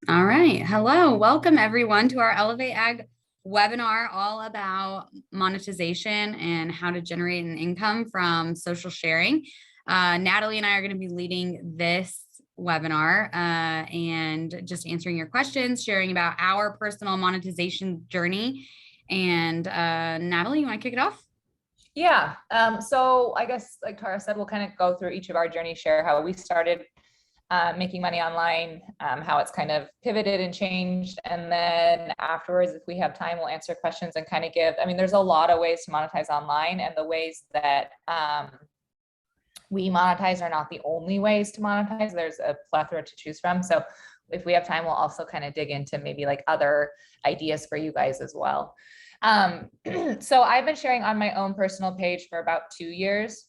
All right. Hello. Welcome everyone to our Elevate Ag webinar all about monetization and how to generate an income from social sharing. Natalie and I are going to be leading this webinar and just answering your questions, sharing about our personal monetization journey. And Natalie, you want to kick it off? Yeah. So I guess like Tara said, we'll kind of go through each of our journeys, share how we started making money online, how it's kind of pivoted and changed. And then afterwards, if we have time, we'll answer questions and kind of there's a lot of ways to monetize online, and the ways that we monetize are not the only ways to monetize. There's a plethora to choose from. So if we have time, we'll also kind of dig into maybe like other ideas for you guys as well. So I've been sharing on my own personal page for about 2 years.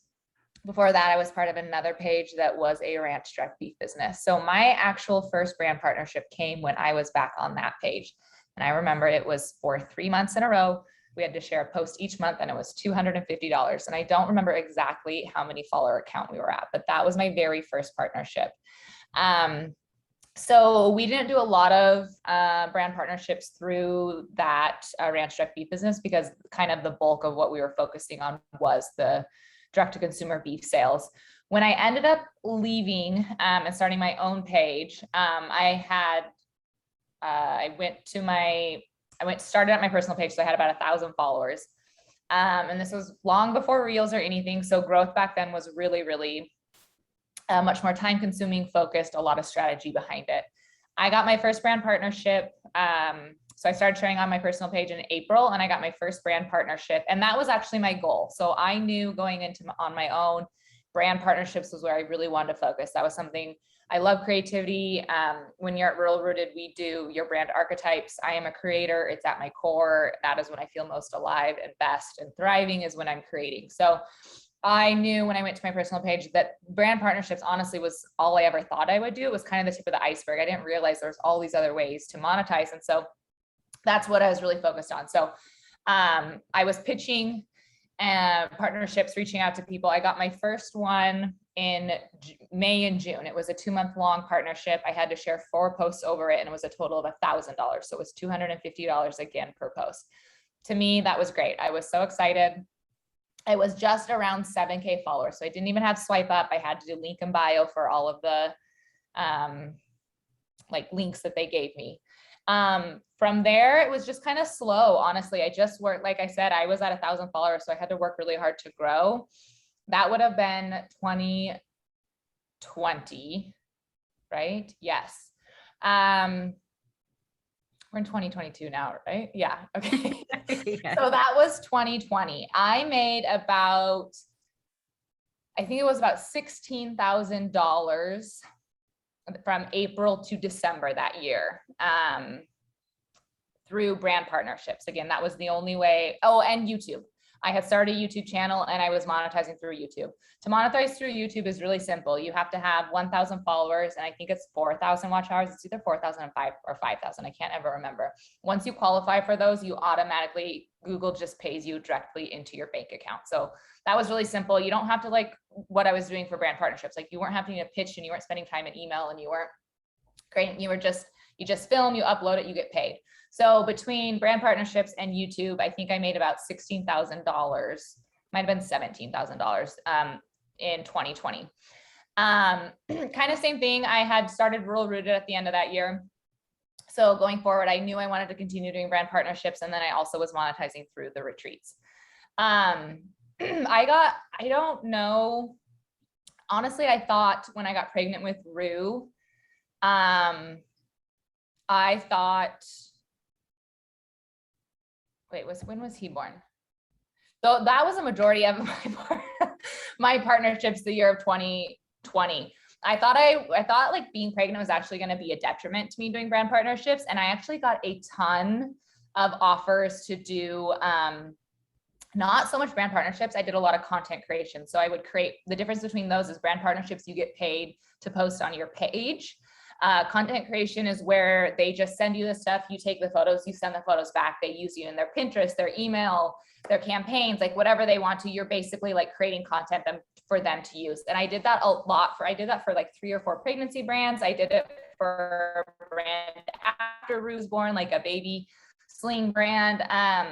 Before that, I was part of another page that was a ranch direct beef business. So my actual first brand partnership came when I was back on that page. And I remember it was for 3 months in a row. We had to share a post each month, and it was $250. And I don't remember exactly how many follower count we were at, but that was my very first partnership. So we didn't do a lot of brand partnerships through that ranch direct beef business, because kind of the bulk of what we were focusing on was the direct to consumer beef sales. When I ended up leaving and starting my own page, I started at my personal page. So I had about 1,000 followers. And this was long before Reels or anything. So growth back then was really much more time consuming, focused, a lot of strategy behind it. I got my first brand partnership. So I started sharing on my personal page in April, and I got my first brand partnership. And that was actually my goal. So I knew going into on my own, brand partnerships was where I really wanted to focus. That was something I love. Creativity. When you're at Rural Rooted, we do your brand archetypes. I am a creator. It's at my core. That is when I feel most alive and best and thriving, is when I'm creating. So I knew when I went to my personal page that brand partnerships honestly was all I ever thought I would do. It was kind of the tip of the iceberg. I didn't realize there was all these other ways to monetize. And so that's what I was really focused on. So I was pitching partnerships, reaching out to people. I got my first one in May and June. It was a 2-month long partnership. I had to share 4 posts over it, and it was a total of $1,000. So it was $250 again per post. To me, that was great. I was so excited. I was just around 7K followers. So I didn't even have swipe up. I had to do link in bio for all of the like links that they gave me. From there, it was just kind of slow. Honestly, I just worked, like I said, I was at 1,000 followers. So I had to work really hard to grow. That would have been 2020, right? Yes. We're in 2022 now, right? Yeah. Okay. Yeah. So that was 2020. I made about, I think it was about $16,000 from April to December that year through brand partnerships. Again, that was the only way. Oh, and YouTube. I had started a YouTube channel, and I was monetizing through YouTube. To monetize through YouTube is really simple. You have to have 1,000 followers, and I think it's 4,000 watch hours. It's either 4,000 or 5,000. I can't ever remember. Once you qualify for those, you automatically, Google just pays you directly into your bank account. So that was really simple. You don't have to, like what I was doing for brand partnerships. Like, you weren't having to pitch, and you weren't spending time in email, and you weren't creating, you just film, you upload it, you get paid. So between brand partnerships and YouTube, I think I made about $16,000, might have been $17,000 in 2020. Kind of same thing. I had started Rural Rooted at the end of that year. So going forward, I knew I wanted to continue doing brand partnerships. And then I also was monetizing through the retreats. I don't know. Honestly, I thought when I got pregnant with Rue, I thought, when was he born? So that was a majority of my partnerships the year of 2020. I thought like being pregnant was actually going to be a detriment to me doing brand partnerships. And I actually got a ton of offers to do, not so much brand partnerships. I did a lot of content creation. So I would create, the difference between those is brand partnerships, you get paid to post on your page. Content creation is where they just send you the stuff, you take the photos, you send the photos back, they use you in their Pinterest, their email, their campaigns, like whatever they want to. You're basically like creating content for them to use. And I did that a lot I did that for like 3 or 4 pregnancy brands. I did it for a brand after Rue's born, like a baby sling brand.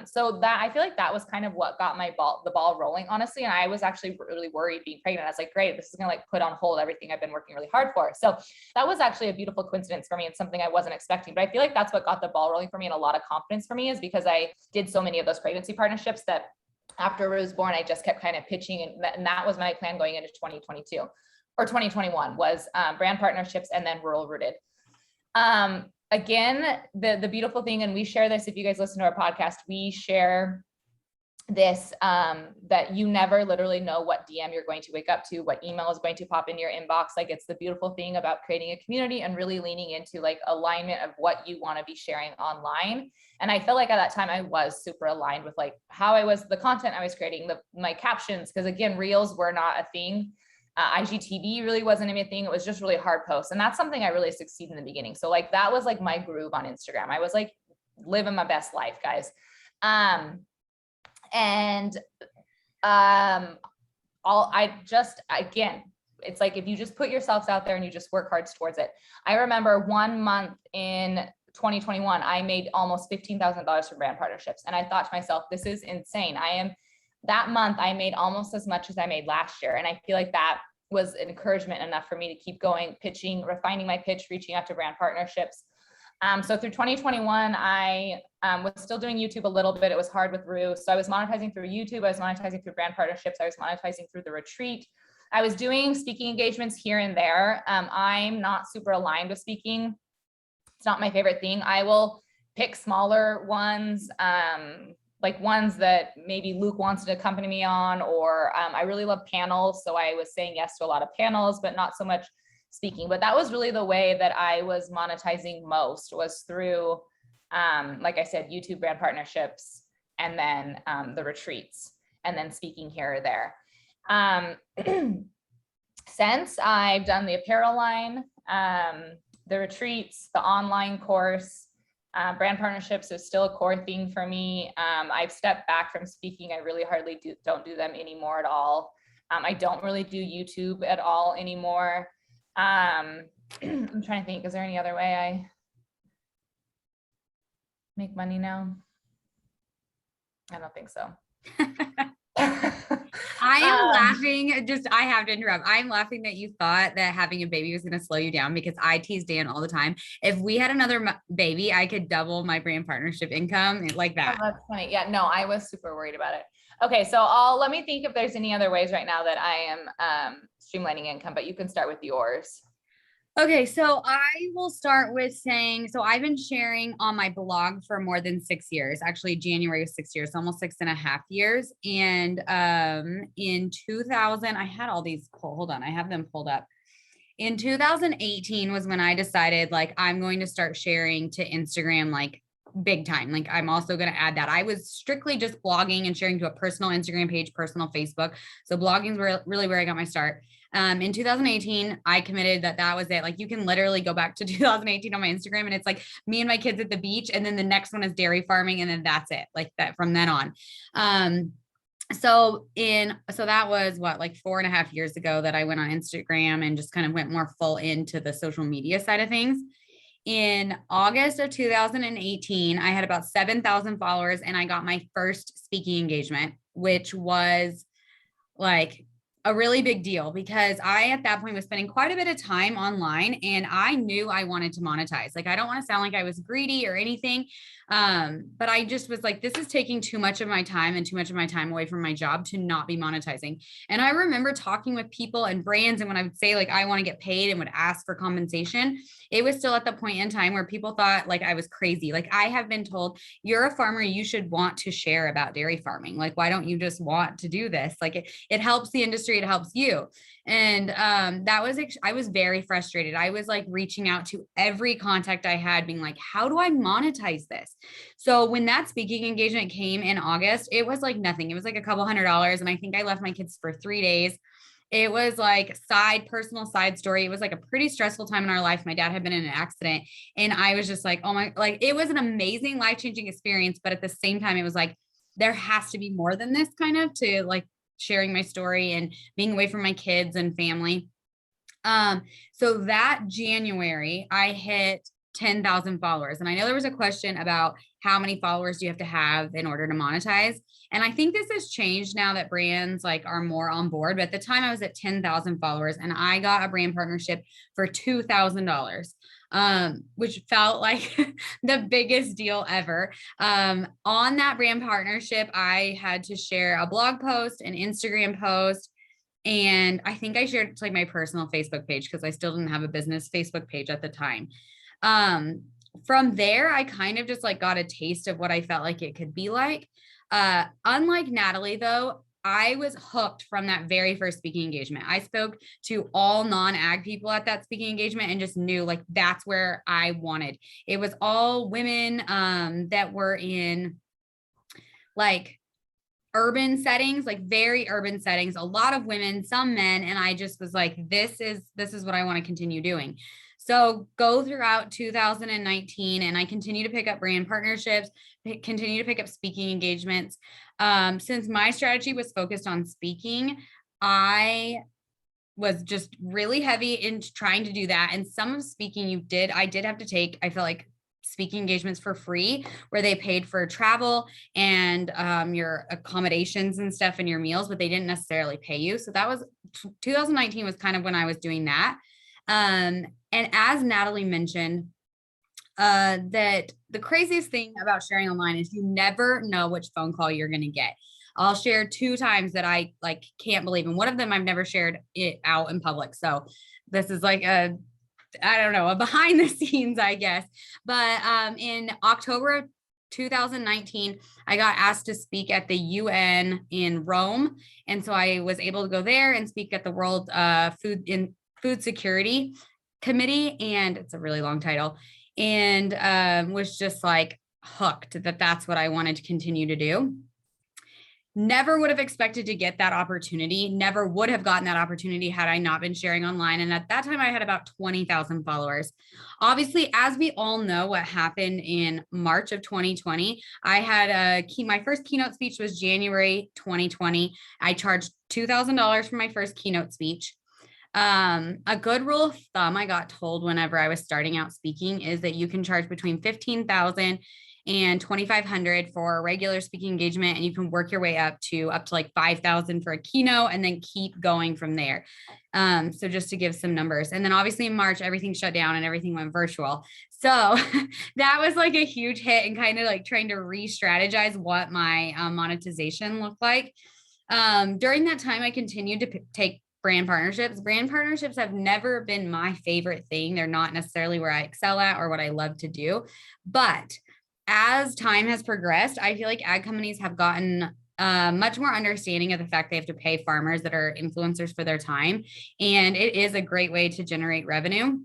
So that, I feel like that was kind of what got the ball rolling, honestly. And I was actually really worried being pregnant. I was like, great, this is gonna like put on hold everything I've been working really hard for. So that was actually a beautiful coincidence for me and something I wasn't expecting. But I feel like that's what got the ball rolling for me and a lot of confidence for me, is because I did so many of those pregnancy partnerships that after Rue was born, I just kept kind of pitching. And that was my plan going into 2022 or 2021 was brand partnerships and then rural rooted. Again, the beautiful thing, and we share this, if you guys listen to our podcast, we share this, that you never literally know what DM you're going to wake up to, what email is going to pop in your inbox. Like, it's the beautiful thing about creating a community and really leaning into like alignment of what you want to be sharing online. And I feel like at that time I was super aligned with like how I was, the content I was creating, my captions, because again, reels were not a thing. IGTV really wasn't a thing. It was just really hard posts. And that's something I really succeeded in the beginning. So like, that was like my groove on Instagram. I was like living my best life, guys. Again, it's like, if you just put yourselves out there and you just work hard towards it. I remember 1 month in 2021, I made almost $15,000 from brand partnerships. And I thought to myself, this is insane. That month I made almost as much as I made last year. And I feel like that was an encouragement enough for me to keep going, pitching, refining my pitch, reaching out to brand partnerships. So through 2021, I was still doing YouTube a little bit. It was hard with Rue. So I was monetizing through YouTube. I was monetizing through brand partnerships. I was monetizing through the retreat. I was doing speaking engagements here and there. I'm not super aligned with speaking. It's not my favorite thing. I will pick smaller ones, like ones that maybe Luke wants to accompany me on, or I really love panels. So I was saying yes to a lot of panels, but not so much speaking. But that was really the way that I was monetizing most, was through, like I said, YouTube brand partnerships, and then the retreats, and then speaking here or there. Since I've done the apparel line, the retreats, the online course, brand partnerships is still a core thing for me. I've stepped back from speaking. I really hardly don't do them anymore at all. I don't really do YouTube at all anymore. I'm trying to think, is there any other way I make money now? I don't think so. I am laughing. I have to interrupt. I'm laughing that you thought that having a baby was going to slow you down, because I tease Dan all the time. If we had another baby, I could double my brand partnership income like that. Oh, that's funny. Yeah, no, I was super worried about it. Okay, so let me think if there's any other ways right now that I am streamlining income, but you can start with yours. Okay, so I will start with saying, so I've been sharing on my blog for more than 6 years. Actually, January was 6 years, almost 6.5 years. And in 2000, I had all these, hold on, I have them pulled up. In 2018 was when I decided, like, I'm going to start sharing to Instagram, like, big time. Like, I'm also going to add that. I was strictly just blogging and sharing to a personal Instagram page, personal Facebook. So blogging is really where I got my start. In 2018, I committed that was it. Like, you can literally go back to 2018 on my Instagram, and it's like me and my kids at the beach. And then the next one is dairy farming. And then that's it, like that from then on. So that was like 4.5 years ago that I went on Instagram and just kind of went more full into the social media side of things. In August of 2018, I had about 7,000 followers, and I got my first speaking engagement, which was like a really big deal, because I, at that point, was spending quite a bit of time online, and I knew I wanted to monetize. Like, I don't want to sound like I was greedy or anything. But I just was like, this is taking too much of my time and too much of my time away from my job to not be monetizing. And I remember talking with people and brands, and when I would say, like, I want to get paid and would ask for compensation, it was still at the point in time where people thought like I was crazy. Like, I have been told, you're a farmer, you should want to share about dairy farming. Like, why don't you just want to do this? Like, it helps the industry, it helps you. And I was very frustrated. I was like reaching out to every contact I had, being like, how do I monetize this? So when that speaking engagement came in August, it was like nothing. It was like a couple $100. And I think I left my kids for 3 days. It was like personal side story. It was like a pretty stressful time in our life. My dad had been in an accident, and I was just like, it was an amazing life-changing experience. But at the same time, it was like, there has to be more than this, kind of, to like sharing my story and being away from my kids and family. So that January, I hit 10,000 followers. And I know there was a question about how many followers do you have to have in order to monetize. And I think this has changed now that brands like are more on board. But at the time I was at 10,000 followers and I got a brand partnership for $2,000. Which felt like the biggest deal ever. On that brand partnership, I had to share a blog post, an Instagram post, and I think I shared it to like my personal Facebook page because I still didn't have a business Facebook page at the time. From there, I kind of just like got a taste of what I felt like it could be like. Unlike Natalie, though, I was hooked from that very first speaking engagement. I spoke to all non-ag people at that speaking engagement and just knew like that's where I wanted. It was all women that were in like urban settings, like very urban settings, a lot of women, some men. And I just was like, this is what I want to continue doing. So go throughout 2019 and I continue to pick up brand partnerships, continue to pick up speaking engagements. Since my strategy was focused on speaking, I was just really heavy in trying to do that. And some of speaking I did have to take, I feel like speaking engagements for free where they paid for travel and your accommodations and stuff and your meals, but they didn't necessarily pay you. So that was 2019 was kind of when I was doing that. And as Natalie mentioned, that the craziest thing about sharing online is you never know which phone call you're going to get. I'll share 2 times that I like can't believe. And one of them I've never shared it out in public. So this is like a behind the scenes, I guess. But in October of 2019, I got asked to speak at the UN in Rome. And so I was able to go there and speak at the World Food Security Committee. And it's a really long title. And was just like hooked that that's what I wanted to continue to do. Never would have expected to get that opportunity. Never would have gotten that opportunity had I not been sharing online. And at that time, I had about 20,000 followers. Obviously, as we all know what happened in March of 2020, I had my first keynote speech was January 2020. I charged $2,000 for my first keynote speech. A good rule of thumb I got told whenever I was starting out speaking is that you can charge between 15,000 and 2,500 for a regular speaking engagement. And you can work your way up to like 5,000 for a keynote and then keep going from there. So just to give some numbers. And then obviously in March, everything shut down and everything went virtual. So that was like a huge hit and kind of like trying to re-strategize what my monetization looked like. During that time, I continued to take brand partnerships. Brand partnerships have never been my favorite thing. They're not necessarily where I excel at or what I love to do. But as time has progressed, I feel like ag companies have gotten much more understanding of the fact they have to pay farmers that are influencers for their time. And it is a great way to generate revenue.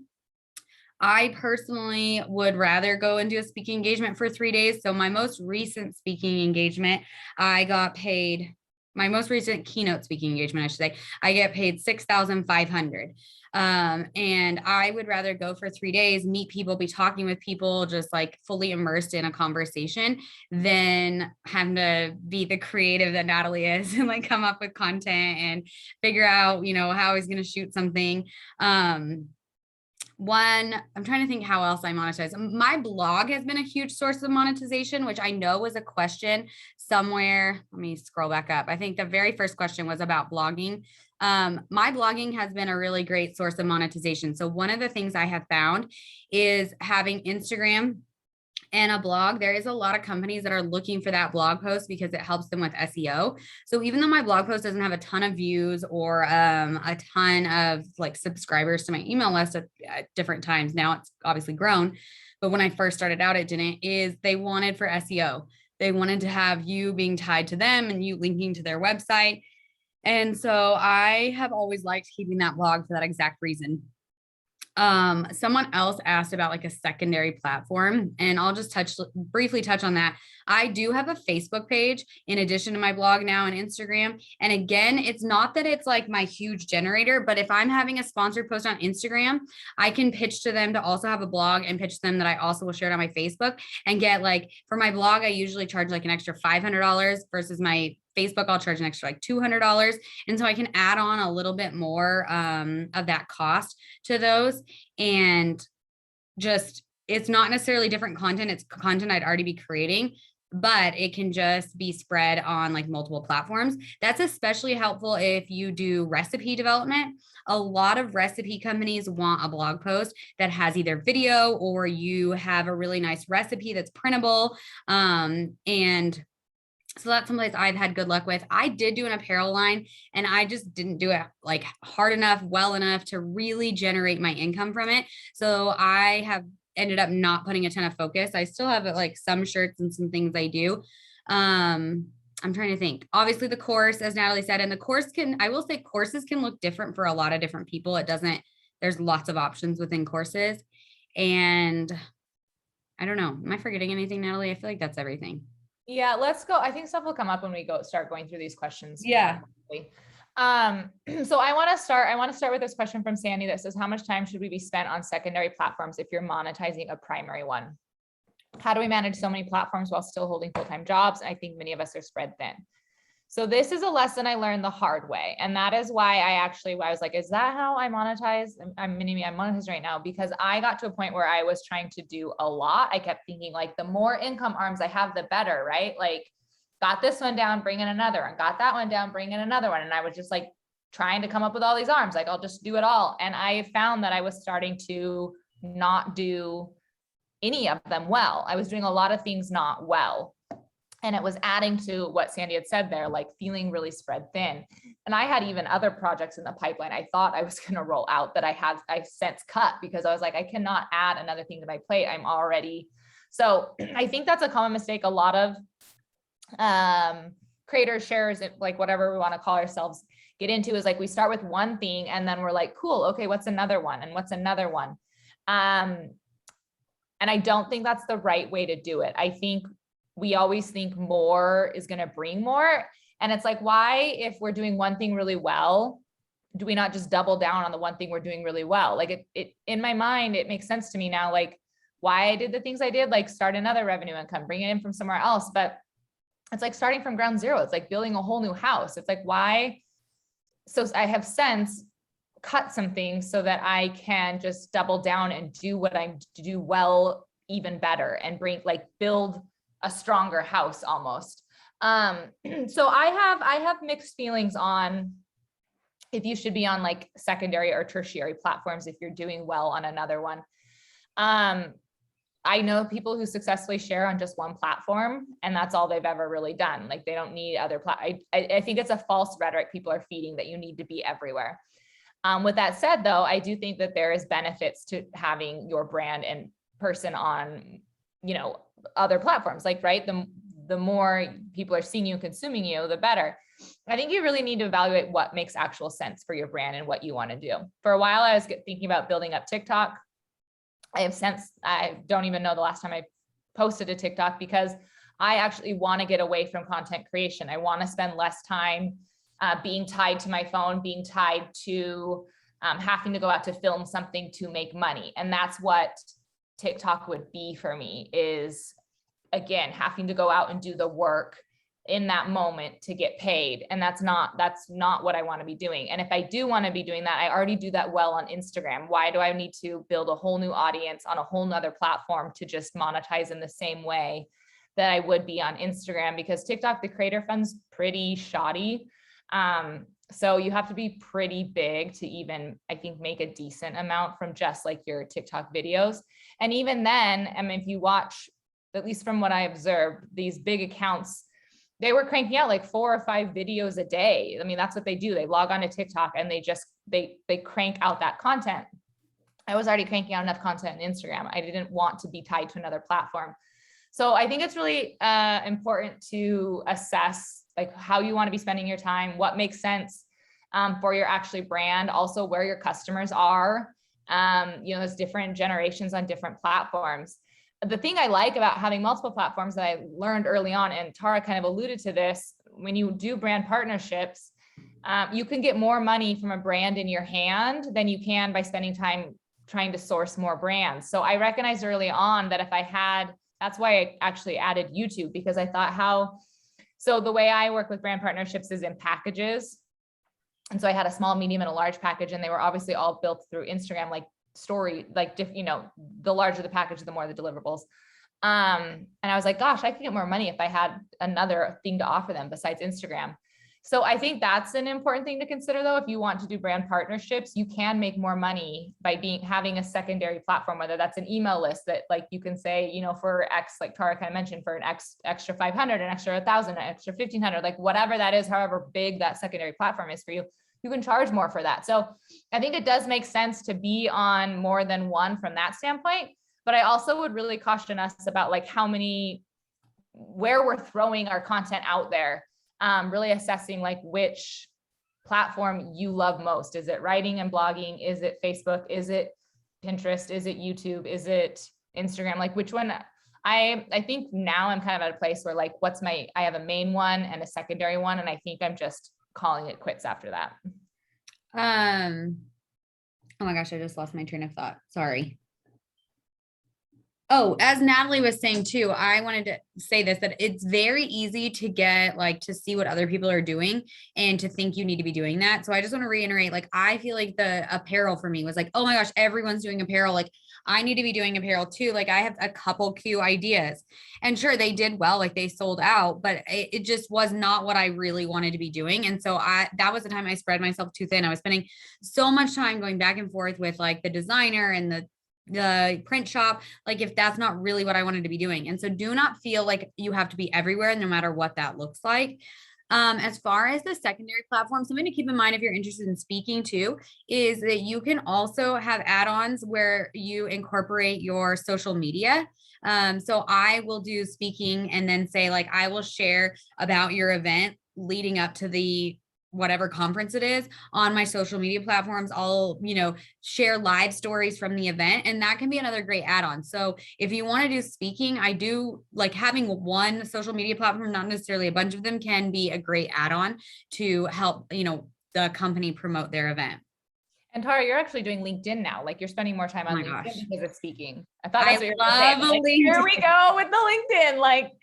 I personally would rather go and do a speaking engagement for 3 days. So my most recent speaking engagement, I got paid. My most recent keynote speaking engagement, I should say, I get paid $6,500. And I would rather go for 3 days, meet people, be talking with people, just like fully immersed in a conversation than having to be the creative that Natalie is and like come up with content and figure out, how he's going to shoot something. I'm trying to think how else I monetize. My blog has been a huge source of monetization, which I know was a question somewhere. Let me scroll back up. I think the very first question was about blogging. My blogging has been a really great source of monetization. So one of the things I have found is having Instagram and a blog. There is a lot of companies that are looking for that blog post because it helps them with SEO. So even though my blog post doesn't have a ton of views or a ton of like subscribers to my email list at different times, now it's obviously grown. But when I first started out, it didn't, is they wanted for SEO. They wanted to have you being tied to them and you linking to their website. And so I have always liked keeping that blog for that exact reason. Someone else asked about like a secondary platform, and I'll just briefly touch on that. I do have a Facebook page in addition to my blog now and Instagram. And again, it's not that it's like my huge generator, but if I'm having a sponsored post on Instagram, I can pitch to them to also have a blog and pitch them that I also will share it on my Facebook and get like, for my blog, I usually charge like an extra $500 versus my Facebook, I'll charge an extra like $200. And so I can add on a little bit more of that cost to those. And just, it's not necessarily different content. It's content I'd already be creating, but it can just be spread on like multiple platforms. That's especially helpful if you do recipe development. A lot of recipe companies want a blog post that has either video, or you have a really nice recipe that's printable. And so that's someplace I've had good luck with. I did do an apparel line, and I just didn't do it like hard enough, well enough to really generate my income from it. So I have ended up not putting a ton of focus. I still have like some shirts and some things I do. I'm trying to think. Obviously the course, as Natalie said, and the course I will say courses can look different for a lot of different people. There's lots of options within courses. And I don't know. Am I forgetting anything, Natalie? I feel like that's everything. Yeah, let's go. I think stuff will come up when we start going through these questions. Yeah. So I want to start with this question from Sandy that says, how much time should we be spent on secondary platforms if you're monetizing a primary one? How do we manage so many platforms while still holding full-time jobs? I think many of us are spread thin. So this is a lesson I learned the hard way. And that is why I was like, is that how I monetize? I'm monetizing right now, because I got to a point where I was trying to do a lot. I kept thinking like, the more income arms I have, the better, right? Like, got this one down, bring in another one, got that one down, bring in another one. And I was just like trying to come up with all these arms. Like, I'll just do it all. And I found that I was starting to not do any of them well. I was doing a lot of things not well. And it was adding to what Sandy had said there, like feeling really spread thin. And I had even other projects in the pipeline I thought I was going to roll out that I've since cut, because I was like, I cannot add another thing to my plate. I'm already. So I think that's a common mistake a lot of creators, sharers, like whatever we want to call ourselves, get into, is like, we start with one thing and then we're like, cool, okay, what's another one? And what's another one? And I don't think that's the right way to do it. I think we always think more is going to bring more. And it's like, why, if we're doing one thing really well, do we not just double down on the one thing we're doing really well? Like it in my mind, it makes sense to me now, like why I did the things I did, like start another revenue income, bring it in from somewhere else. But it's like starting from ground zero. It's like building a whole new house. It's like, why? So I have since cut some things so that I can just double down and do what I do well, even better, and build a stronger house almost. So I have mixed feelings on if you should be on like secondary or tertiary platforms if you're doing well on another one. I know people who successfully share on just one platform, and that's all they've ever really done. Like they don't need other I think it's a false rhetoric people are feeding that you need to be everywhere. With that said, though, I do think that there is benefits to having your brand and person on, other platforms. Like, right, the more people are seeing you and consuming you, the better. I think you really need to evaluate what makes actual sense for your brand and what you want to do. For a while, I was thinking about building up TikTok. I don't even know the last time I posted a TikTok, because I actually want to get away from content creation. I want to spend less time being tied to my phone, being tied to having to go out to film something to make money. And that's what TikTok would be for me, is again, having to go out and do the work in that moment to get paid. And that's not what I want to be doing. And if I do want to be doing that, I already do that well on Instagram. Why do I need to build a whole new audience on a whole nother platform to just monetize in the same way that I would be on Instagram? Because TikTok, the creator fund's pretty shoddy. So you have to be pretty big to even, I think, make a decent amount from just like your TikTok videos. And even then, I mean, if you watch, at least from what I observed, these big accounts, they were cranking out like 4 or 5 videos a day. I mean, that's what they do. They log on to TikTok and they crank out that content. I was already cranking out enough content on Instagram. I didn't want to be tied to another platform. So I think it's really important to assess like how you want to be spending your time, what makes sense for your actually brand, also where your customers are. There's different generations on different platforms. The thing I like about having multiple platforms that I learned early on, and Tara kind of alluded to this, when you do brand partnerships, you can get more money from a brand in your hand than you can by spending time trying to source more brands. So I recognized early on that if I had, that's why I actually added YouTube, because I thought how So the way I work with brand partnerships is in packages. And so I had a small, medium, and a large package, and they were obviously all built through Instagram, like story, like, the larger the package, the more the deliverables. And I was like, gosh, I could get more money if I had another thing to offer them besides Instagram. So I think that's an important thing to consider, though. If you want to do brand partnerships, you can make more money by having a secondary platform, whether that's an email list that, like, you can say, for X, like Tara kind of mentioned, for an extra 500, an extra 1,000, an extra 1,500, like whatever that is, however big that secondary platform is for you, you can charge more for that. So I think it does make sense to be on more than one from that standpoint. But I also would really caution us about like where we're throwing our content out there. Really assessing like which platform you love most. Is it writing and blogging? Is it Facebook? Is it Pinterest? Is it YouTube? Is it Instagram? Like which one? I think now I'm kind of at a place where like, I have a main one and a secondary one. And I think I'm just calling it quits after that. Oh my gosh, I just lost my train of thought. Sorry. Oh, as Natalie was saying too, I wanted to say this, that it's very easy to get like to see what other people are doing and to think you need to be doing that. So I just want to reiterate, like, I feel like the apparel for me was like, oh my gosh, everyone's doing apparel. Like I need to be doing apparel too. Like I have a couple Q ideas, and sure, they did well, like they sold out, but it just was not what I really wanted to be doing. And so that was the time I spread myself too thin. I was spending so much time going back and forth with like the designer and the print shop, like if that's not really what I wanted to be doing. And so do not feel like you have to be everywhere, no matter what that looks like. As far as the secondary platform, something to keep in mind if you're interested in speaking too, is that you can also have add-ons where you incorporate your social media. So I will do speaking and then say like, I will share about your event leading up to the whatever conference it is on my social media platforms. I'll, share live stories from the event, and that can be another great add-on. So if you want to do speaking, I do like having one social media platform, not necessarily a bunch of them, can be a great add-on to help, the company promote their event. And Tara, you're actually doing LinkedIn now. Like you're spending more time on LinkedIn because of speaking. I thought that's what you were saying. Like, here we go with the LinkedIn. Like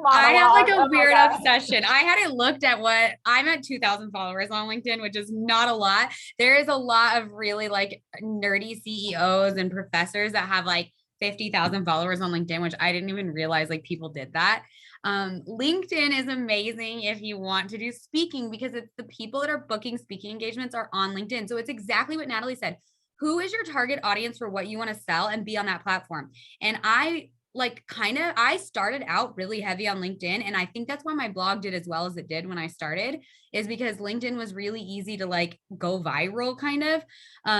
I have like a weird obsession. I hadn't looked at I'm at 2,000 followers on LinkedIn, which is not a lot. There is a lot of really like nerdy CEOs and professors that have like 50,000 followers on LinkedIn, which I didn't even realize like people did that. LinkedIn is amazing if you want to do speaking, because it's the people that are booking speaking engagements are on LinkedIn. So it's exactly what Natalie said. Who is your target audience for what you want to sell, and be on that platform? And I started out really heavy on LinkedIn. And I think that's why my blog did as well as it did when I started, is because LinkedIn was really easy to like go viral kind of.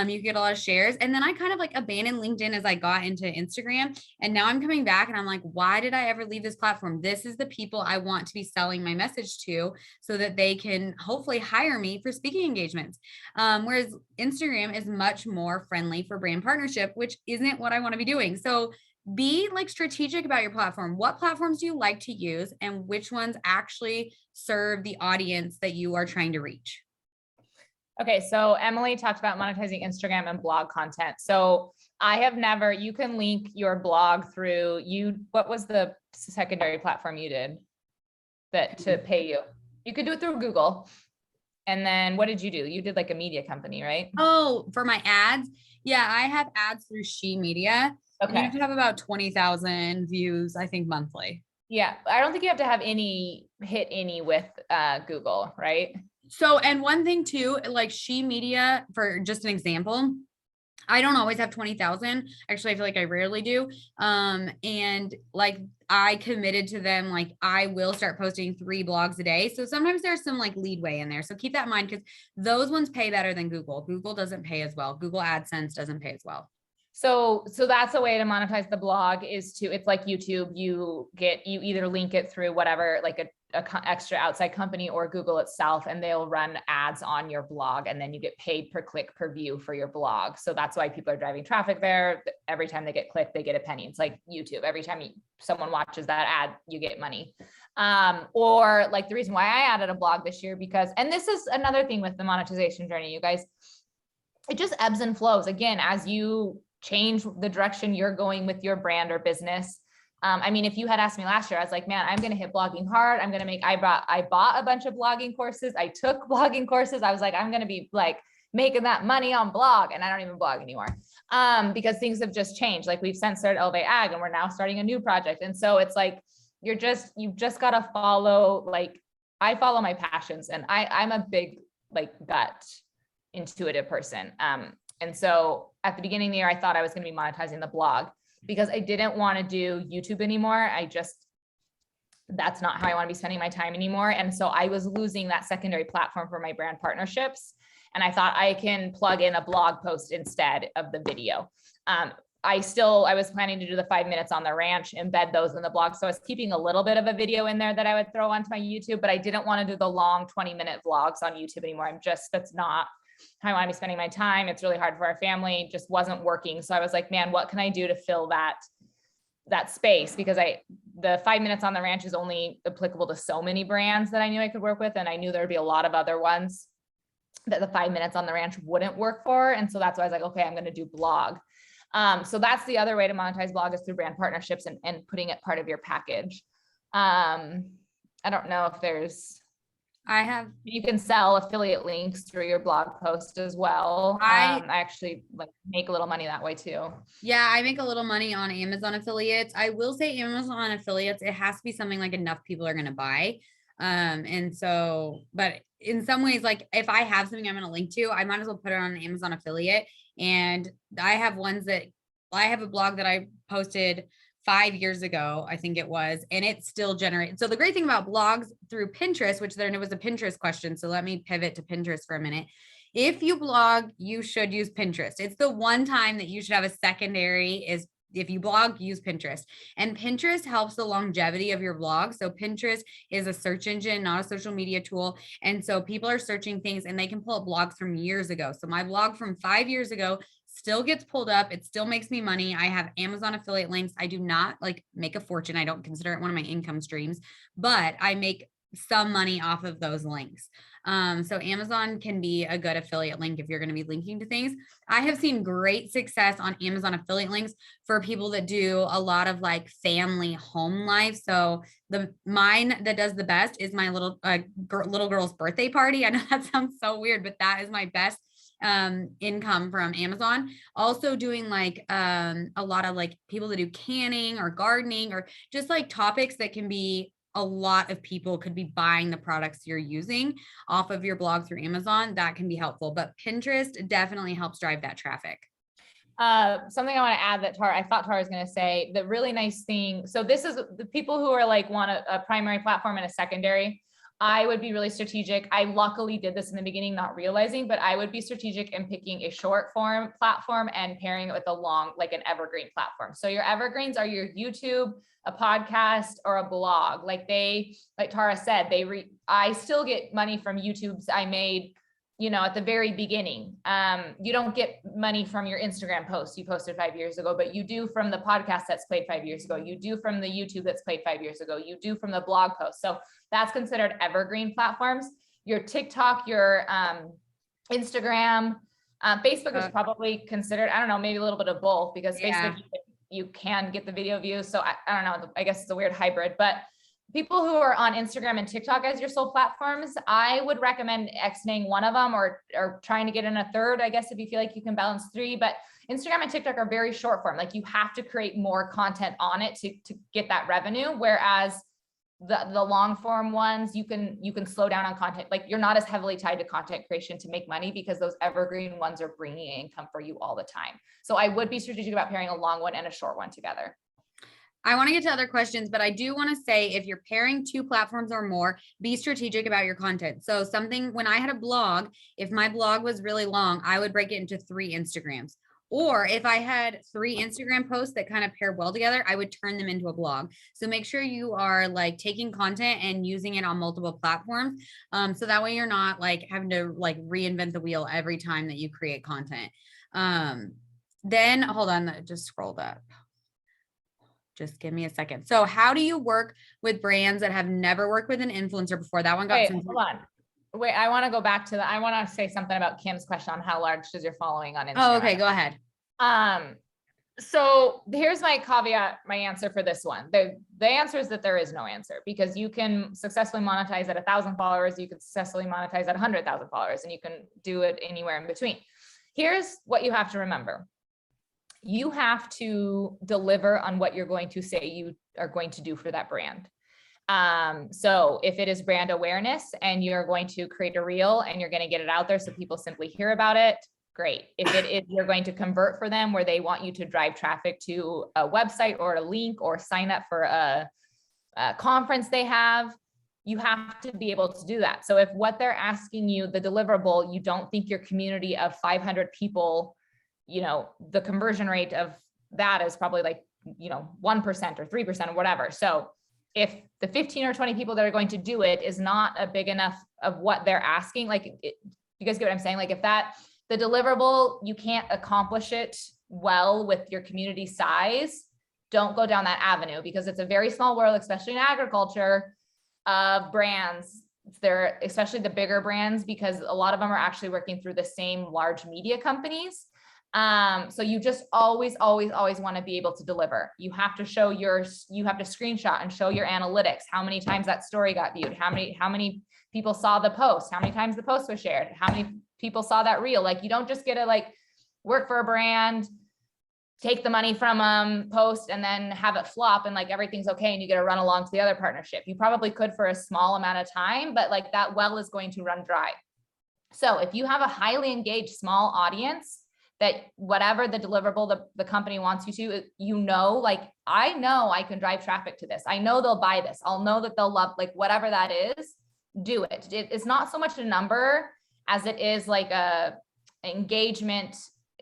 You get a lot of shares. And then I kind of like abandoned LinkedIn as I got into Instagram. And now I'm coming back and I'm like, why did I ever leave this platform? This is the people I want to be selling my message to, so that they can hopefully hire me for speaking engagements. Whereas Instagram is much more friendly for brand partnership, which isn't what I want to be doing. So be like strategic about your platform. What platforms do you like to use, and which ones actually serve the audience that you are trying to reach? Okay, so Emily talked about monetizing Instagram and blog content. So you can link your blog through what was the secondary platform you did to pay you? You could do it through Google. And then what did you do? You did like a media company, right? Oh, for my ads? Yeah, I have ads through She Media. Okay. You have to have about 20,000 views, I think, monthly. Yeah. I don't think you have to have hit any with Google, right? So, and one thing too, like She Media, for just an example, I don't always have 20,000. Actually, I feel like I rarely do. And like I committed to them, like I will start posting 3 blogs a day. So sometimes there's some like leadway in there. So keep that in mind, because those ones pay better than Google. Google doesn't pay as well. Google AdSense doesn't pay as well. So that's a way to monetize the blog, it's like YouTube. You either link it through whatever, like a extra outside company or Google itself, and they'll run ads on your blog, and then you get paid per click per view for your blog. So that's why people are driving traffic there. Every time they get clicked, they get a penny. It's like YouTube. Every time someone watches that ad, you get money. Or like the reason why I added a blog this year, and this is another thing with the monetization journey, you guys, it just ebbs and flows. Again, as you change the direction you're going with your brand or business, I mean, if you had asked me last year, I was like, man, I'm going to hit blogging hard. I bought a bunch of blogging courses. I took blogging courses. I was like, I'm going to be like making that money on blog. And I don't even blog anymore. Because things have just changed. Like we've since started Elevate Ag and we're now starting a new project. And so it's like, you've just got to follow, like I follow my passions, and I'm a big like gut intuitive person. And so at the beginning of the year, I thought I was going to be monetizing the blog because I didn't want to do YouTube anymore. That's not how I want to be spending my time anymore. And so I was losing that secondary platform for my brand partnerships. And I thought I can plug in a blog post instead of the video. I was planning to do the 5 minutes on the ranch, embed those in the blog. So I was keeping a little bit of a video in there that I would throw onto my YouTube, but I didn't want to do the long 20-minute vlogs on YouTube anymore. That's not how I want to be spending my time. It's really hard for our family, just wasn't working. So I was like, man, what can I do to fill that space? Because the 5 minutes on the ranch is only applicable to so many brands that I knew I could work with. And I knew there'd be a lot of other ones that the 5 minutes on the ranch wouldn't work for. And so that's why I was like, okay, I'm going to do blog. So that's the other way to monetize blog is through brand partnerships and putting it part of your package. I don't know if you can sell affiliate links through your blog post as well. I actually like make a little money that way too. Yeah, I make a little money on Amazon affiliates. I will say Amazon affiliates, it has to be something like enough people are going to buy. And so, but in some ways, like if I have something I'm going to link to, I might as well put it on an Amazon affiliate. And I have I have a blog that I posted 5 years ago, I think it was, and it still generates. So the great thing about blogs through Pinterest, which there was a Pinterest question. So let me pivot to Pinterest for a minute. If you blog, you should use Pinterest. It's the one time that you should have a secondary is if you blog, use Pinterest. And Pinterest helps the longevity of your blog. So Pinterest is a search engine, not a social media tool. And so people are searching things and they can pull up blogs from years ago. So my blog from 5 years ago still gets pulled up. It still makes me money. I have Amazon affiliate links. I do not like make a fortune. I don't consider it one of my income streams, but I make some money off of those links. So Amazon can be a good affiliate link if you're going to be linking to things. I have seen great success on Amazon affiliate links for people that do a lot of like family home life. So mine that does the best is my little girl's birthday party. I know that sounds so weird, but that is my best income from Amazon. Also doing like a lot of like people that do canning or gardening or just like topics that can be a lot of people could be buying the products you're using off of your blog through Amazon. That can be helpful, but Pinterest definitely helps drive that traffic. Something I want to add that I thought Tara was going to say, the really nice thing. So this is the people who are like want a primary platform and a secondary. I would be really strategic. I luckily did this in the beginning, not realizing, but I would be strategic in picking a short form platform and pairing it with a long, like an evergreen platform. So your evergreens are your YouTube, a podcast, or a blog. Like Tara said, I still get money from YouTubes I made, at the very beginning. You don't get money from your Instagram post you posted 5 years ago, but you do from the podcast that's played 5 years ago. You do from the YouTube that's played 5 years ago. You do from the blog post. So that's considered evergreen platforms. Your TikTok, your Instagram, Facebook is probably considered, I don't know, maybe a little bit of both because Facebook, you can get the video views. So I don't know, I guess it's a weird hybrid, but people who are on Instagram and TikTok as your sole platforms, I would recommend exiting one of them or trying to get in a third, I guess, if you feel like you can balance three. But Instagram and TikTok are very short form. Like you have to create more content on it to get that revenue. Whereas the long form ones, you can slow down on content. Like you're not as heavily tied to content creation to make money because those evergreen ones are bringing income for you all the time. So I would be strategic about pairing a long one and a short one together. I want to get to other questions, but I do want to say if you're pairing two platforms or more, be strategic about your content. So when I had a blog, if my blog was really long, I would break it into 3 Instagrams. Or if I had 3 Instagram posts that kind of pair well together, I would turn them into a blog. So make sure you are like taking content and using it on multiple platforms. So that way you're not like having to like reinvent the wheel every time that you create content. Then hold on, just scrolled up. Just give me a second. So how do you work with brands that have never worked with an influencer before? That one got hold on. Wait, I want to go back to I want to say something about Kim's question on how large does your following on Instagram. Oh, okay. Go ahead. So here's my caveat, my answer for this one. The answer is that there is no answer, because you can successfully monetize at 1,000 followers. You can successfully monetize at 100,000 followers, and you can do it anywhere in between. Here's what you have to remember. You have to deliver on what you're going to say you are going to do for that brand. So if it is brand awareness and you're going to create a reel and you're going to get it out there so people simply hear about it, great. If it is, you're going to convert for them where they want you to drive traffic to a website or a link or sign up for a conference they have, you have to be able to do that. So if what they're asking you, the deliverable, you don't think your community of 500 people, the conversion rate of that is probably like, 1% or 3% or whatever. So if the 15 or 20 people that are going to do it is not a big enough of what they're asking, you guys get what I'm saying? Like if the deliverable, you can't accomplish it well with your community size, don't go down that avenue, because it's a very small world, especially in agriculture, of brands. They're especially the bigger brands, because a lot of them are actually working through the same large media companies. So you just always want to be able to deliver. You have to show you have to screenshot and show your analytics, how many times that story got viewed, how many people saw the post, how many times the post was shared, how many people saw that reel. Like you don't just get to work for a brand, take the money from them, post, and then have it flop and everything's okay and you get to run along to the other partnership. You probably could for a small amount of time, but that well is going to run dry. So if you have a highly engaged small audience, that whatever the deliverable the company wants you to, I know I can drive traffic to this. I know they'll buy this. I'll know that they'll love, whatever that is, do it. It's not so much a number as it is a engagement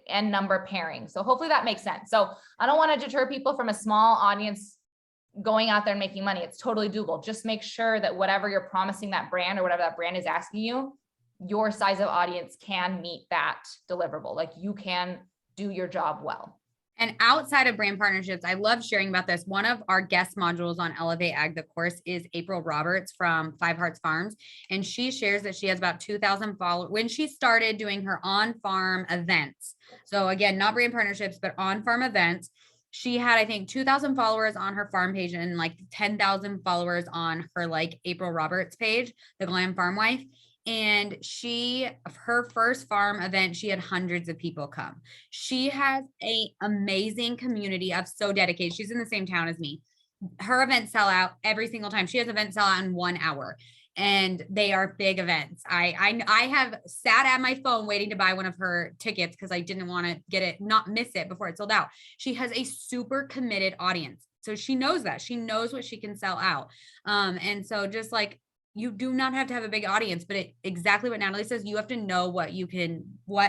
and number pairing. So hopefully that makes sense. So I don't want to deter people from a small audience going out there and making money. It's totally doable. Just make sure that whatever you're promising that brand or whatever that brand is asking you, your size of audience can meet that deliverable. You can do your job well. And outside of brand partnerships, I love sharing about this. One of our guest modules on Elevate Ag, the course, is April Roberts from Five Hearts Farms. And she shares that she has about 2,000 followers when she started doing her on-farm events. So again, not brand partnerships, but on-farm events. She had, I think, 2,000 followers on her farm page and 10,000 followers on her April Roberts page, the Glam Farm Wife. And her first farm event, she had hundreds of people come. She has an amazing community of so dedicated. She's in the same town as me. Her events sell out every single time. She has events sell out in 1 hour, and they are big events. I have sat at my phone waiting to buy one of her tickets because I didn't want to not miss it before it sold out. She has a super committed audience. So she knows that. She knows what she can sell out. And so just you do not have to have a big audience, but exactly what Natalie says, you have to know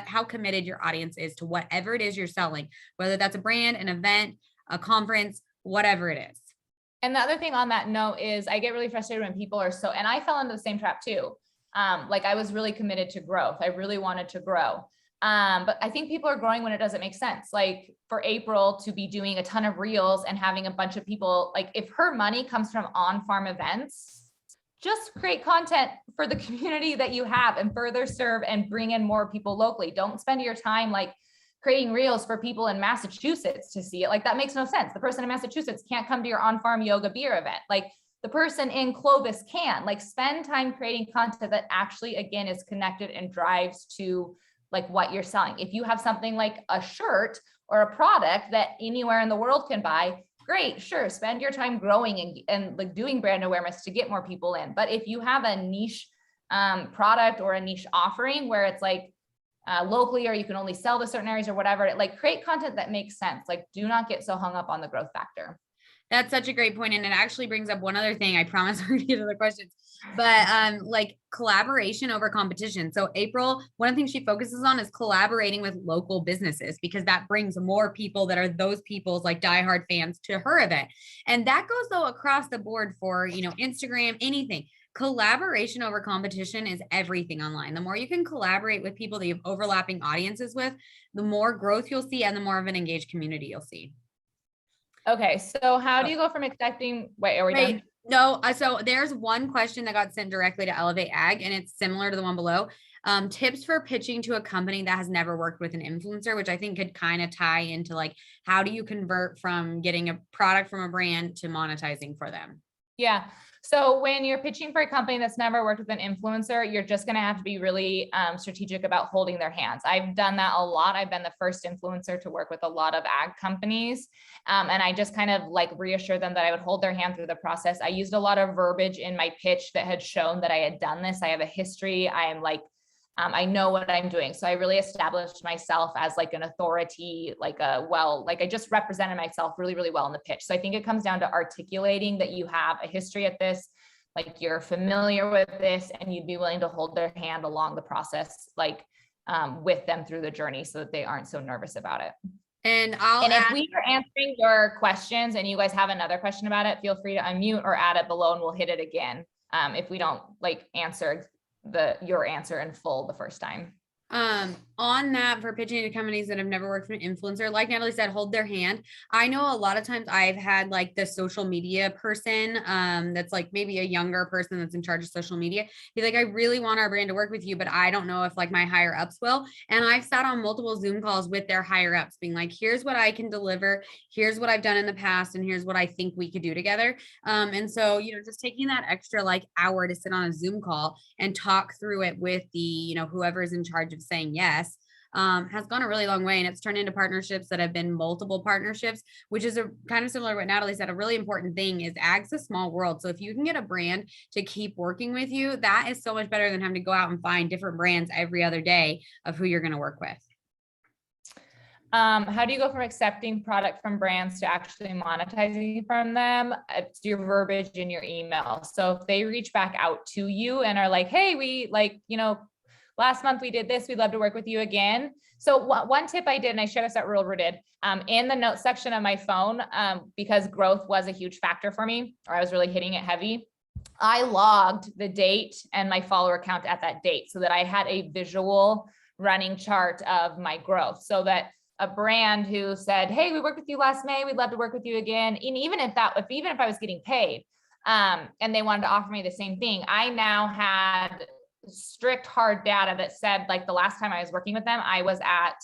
how committed your audience is to whatever it is you're selling, whether that's a brand, an event, a conference, whatever it is. And the other thing on that note is I get really frustrated when people are and I fell into the same trap too. I was really committed to growth. I really wanted to grow. But I think people are growing when it doesn't make sense. For April to be doing a ton of reels and having a bunch of people, if her money comes from on-farm events, just create content for the community that you have and further serve and bring in more people locally. Don't spend your time creating reels for people in Massachusetts to see it. That makes no sense. The person in Massachusetts can't come to your on-farm yoga beer event. The person in Clovis can. Spend time creating content that actually, again, is connected and drives to what you're selling. If you have something like a shirt or a product that anywhere in the world can buy, great, sure, spend your time growing and doing brand awareness to get more people in. But if you have a niche product or a niche offering where it's locally, or you can only sell to certain areas or whatever, create content that makes sense. Do not get so hung up on the growth factor. That's such a great point. And it actually brings up one other thing. I promise we're gonna get to the questions, but collaboration over competition. So April, one of the things she focuses on is collaborating with local businesses, because that brings more people that are those people's diehard fans to her event. And that goes though across the board for, Instagram, anything. Collaboration over competition is everything online. The more you can collaborate with people that you have overlapping audiences with, the more growth you'll see and the more of an engaged community you'll see. Okay, so how do you go from expecting? Wait, are we done? No, so there's one question that got sent directly to Elevate Ag, and it's similar to the one below. tips for pitching to a company that has never worked with an influencer, which I think could kind of tie into like, how do you convert from getting a product from a brand to monetizing for them? Yeah. So when you're pitching for a company that's never worked with an influencer, you're just going to have to be really strategic about holding their hands. I've done that a lot. I've been the first influencer to work with a lot of ag companies. And I just kind of like reassured them that I would hold their hand through the process. I used a lot of verbiage in my pitch that had shown that I had done this. I have a history. I am like, I know what I'm doing. So I really established myself as like an authority, like I just represented myself really, really well in the pitch. So I think it comes down to articulating that you have a history at this, like you're familiar with this, and you'd be willing to hold their hand along the process, like with them through the journey so that they aren't so nervous about it. And if we are answering your questions and you guys have another question about it, feel free to unmute or add it below and we'll hit it again. If we don't like answer your answer in full the first time. On that, for pitching to companies that have never worked with an influencer, like Natalie said, hold their hand. I know a lot of times I've had like the social media person, that's like maybe a younger person that's in charge of social media. He's like, I really want our brand to work with you, but I don't know if like my higher ups will. And I've sat on multiple Zoom calls with their higher ups being like, here's what I can deliver. Here's what I've done in the past. And here's what I think we could do together. And so, just taking that extra like hour to sit on a Zoom call and talk through it with the, whoever's in charge of saying yes, has gone a really long way, and it's turned into partnerships that have been multiple partnerships, which is a kind of similar to what Natalie said. A really important thing is ag's a small world. So if you can get a brand to keep working with you, that is so much better than having to go out and find different brands every other day of who you're going to work with. How do you go from accepting product from brands to actually monetizing from them? It's your verbiage in your email. So if they reach back out to you and are like, hey, we like, last month we did this, we'd love to work with you again. So one tip I did, and I shared this at Rural Rooted, in the notes section of my phone, because growth was a huge factor for me, or I was really hitting it heavy. I logged the date and my follower count at that date so that I had a visual running chart of my growth, so that a brand who said, hey, we worked with you last May, we'd love to work with you again. And even if I was getting paid, and they wanted to offer me the same thing, I now had strict hard data that said, like, the last time I was working with them, I was at,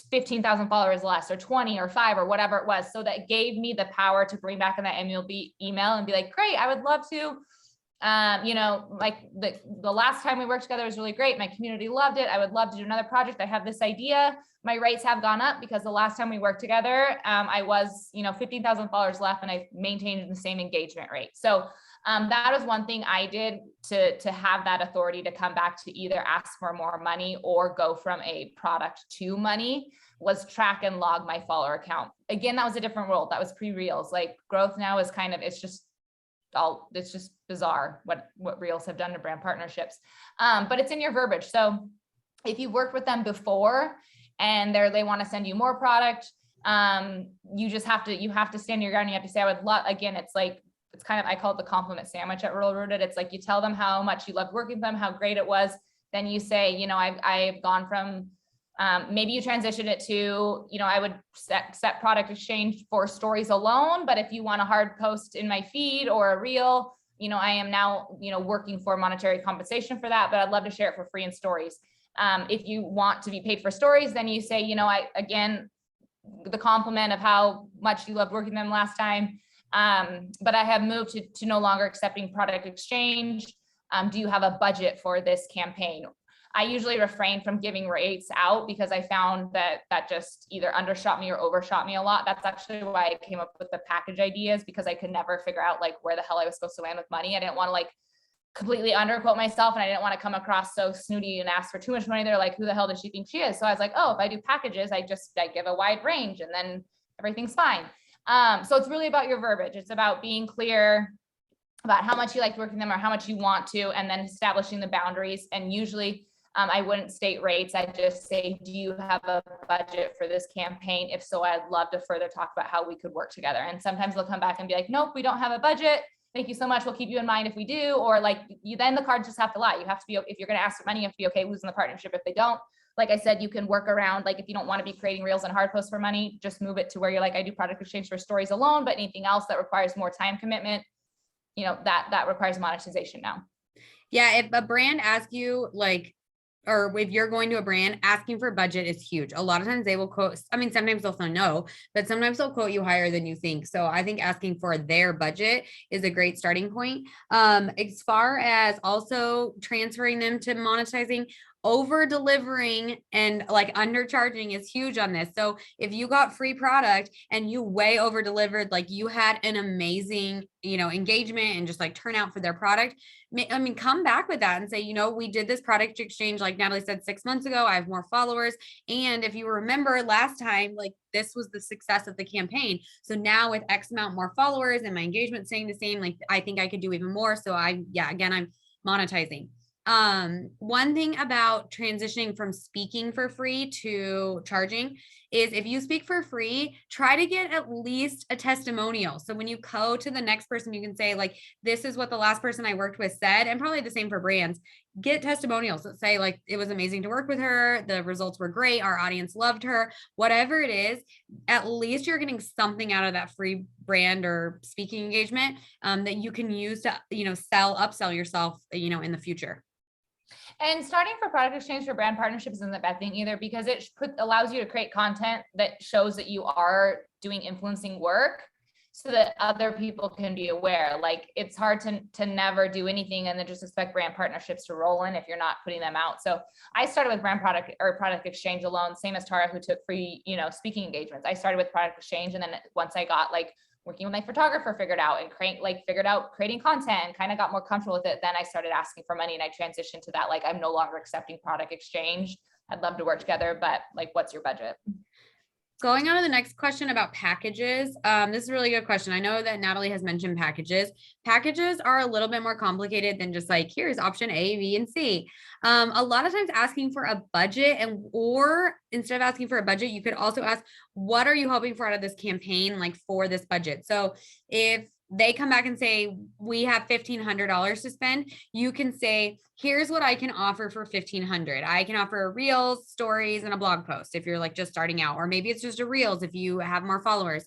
15,000 followers less, or 20 or 5 or whatever it was. So that gave me the power to bring back in that MLB email and be like, great, I would love to, like the last time we worked together was really great. My community loved it. I would love to do another project. I have this idea. My rates have gone up because the last time we worked together, I was, 15,000 followers left and I maintained the same engagement rate. So that was one thing I did to have that authority to come back to either ask for more money or go from a product to money, was track and log my follower account. Again, that was a different world. That was pre-Reels. Like, growth now is kind of, it's just bizarre what Reels have done to brand partnerships. But it's in your verbiage. So if you worked with them before and they want to send you more product, you have to stand your ground. You have to say, I would love, again, it's kind of, I call it the compliment sandwich at Rural Rooted. It's like, you tell them how much you loved working with them, how great it was. Then you say, I've gone from, maybe you transition it to, I would set product exchange for stories alone. But if you want a hard post in my feed or a reel, I am now, working for monetary compensation for that, but I'd love to share it for free in stories. If you want to be paid for stories, then you say, again, the compliment of how much you loved working with them last time. But I have moved to no longer accepting product exchange. Do you have a budget for this campaign? I usually refrain from giving rates out because I found that just either undershot me or overshot me a lot. That's actually why I came up with the package ideas, because I could never figure out like where the hell I was supposed to land with money. I didn't want to like completely underquote myself, and I didn't want to come across so snooty and ask for too much money. They're like, who the hell does she think she is? So I was like, oh, if I do packages, I give a wide range and then everything's fine. So it's really about your verbiage. It's about being clear about how much you like working with them or how much you want to, and then establishing the boundaries. And usually I wouldn't state rates. I just say, do you have a budget for this campaign? If so, I'd love to further talk about how we could work together. And sometimes they'll come back and be like, nope, we don't have a budget. Thank you so much. We'll keep you in mind if we do. Or like, then the cards just have to lie. You have to be, if you're going to ask for money, you have to be okay losing the partnership if they don't. Like I said, you can work around, like if you don't want to be creating reels and hard posts for money, just move it to where you're like, I do product exchange for stories alone, but anything else that requires more time commitment, that requires monetization now. Yeah. If a brand asks you like, or if you're going to a brand, asking for budget is huge. A lot of times they will quote, I mean, sometimes they'll say no, but sometimes they'll quote you higher than you think. So I think asking for their budget is a great starting point. As far as also transferring them to monetizing, over delivering and like undercharging is huge on this. So if you got free product and you way over delivered, like you had an amazing, engagement and just like turnout for their product, I mean, come back with that and say, we did this product exchange, like Natalie said, 6 months ago. I have more followers. And if you remember last time, like this was the success of the campaign. So now with X amount more followers and my engagement staying the same, like I think I could do even more. So again, I'm monetizing. One thing about transitioning from speaking for free to charging is if you speak for free, try to get at least a testimonial. So when you go to the next person, you can say like, this is what the last person I worked with said, and probably the same for brands. Get testimonials that say like, it was amazing to work with her. The results were great. Our audience loved her, whatever it is. At least you're getting something out of that free brand or speaking engagement, that you can use to, upsell yourself, in the future. And starting for product exchange for brand partnerships isn't a bad thing either, because it allows you to create content that shows that you are doing influencing work so that other people can be aware. Like it's hard to never do anything and then just expect brand partnerships to roll in if you're not putting them out. So I started with brand product or product exchange alone, same as Tara, who took free, speaking engagements. I started with product exchange. And then once I got like working with my photographer figured out creating content and kind of got more comfortable with it, then I started asking for money and I transitioned to that. Like, I'm no longer accepting product exchange. I'd love to work together, but like, what's your budget? Going on to the next question about packages. This is a really good question. I know that Natalie has mentioned packages. Packages are a little bit more complicated than just like, here's option A, B, and C. A lot of times asking for a budget or instead of asking for a budget, you could also ask, what are you hoping for out of this campaign? Like for this budget. So if they come back and say, we have $1,500 to spend, you can say, here's what I can offer for $1,500. I can offer reels, stories, and a blog post if you're like just starting out, or maybe it's just a reels if you have more followers.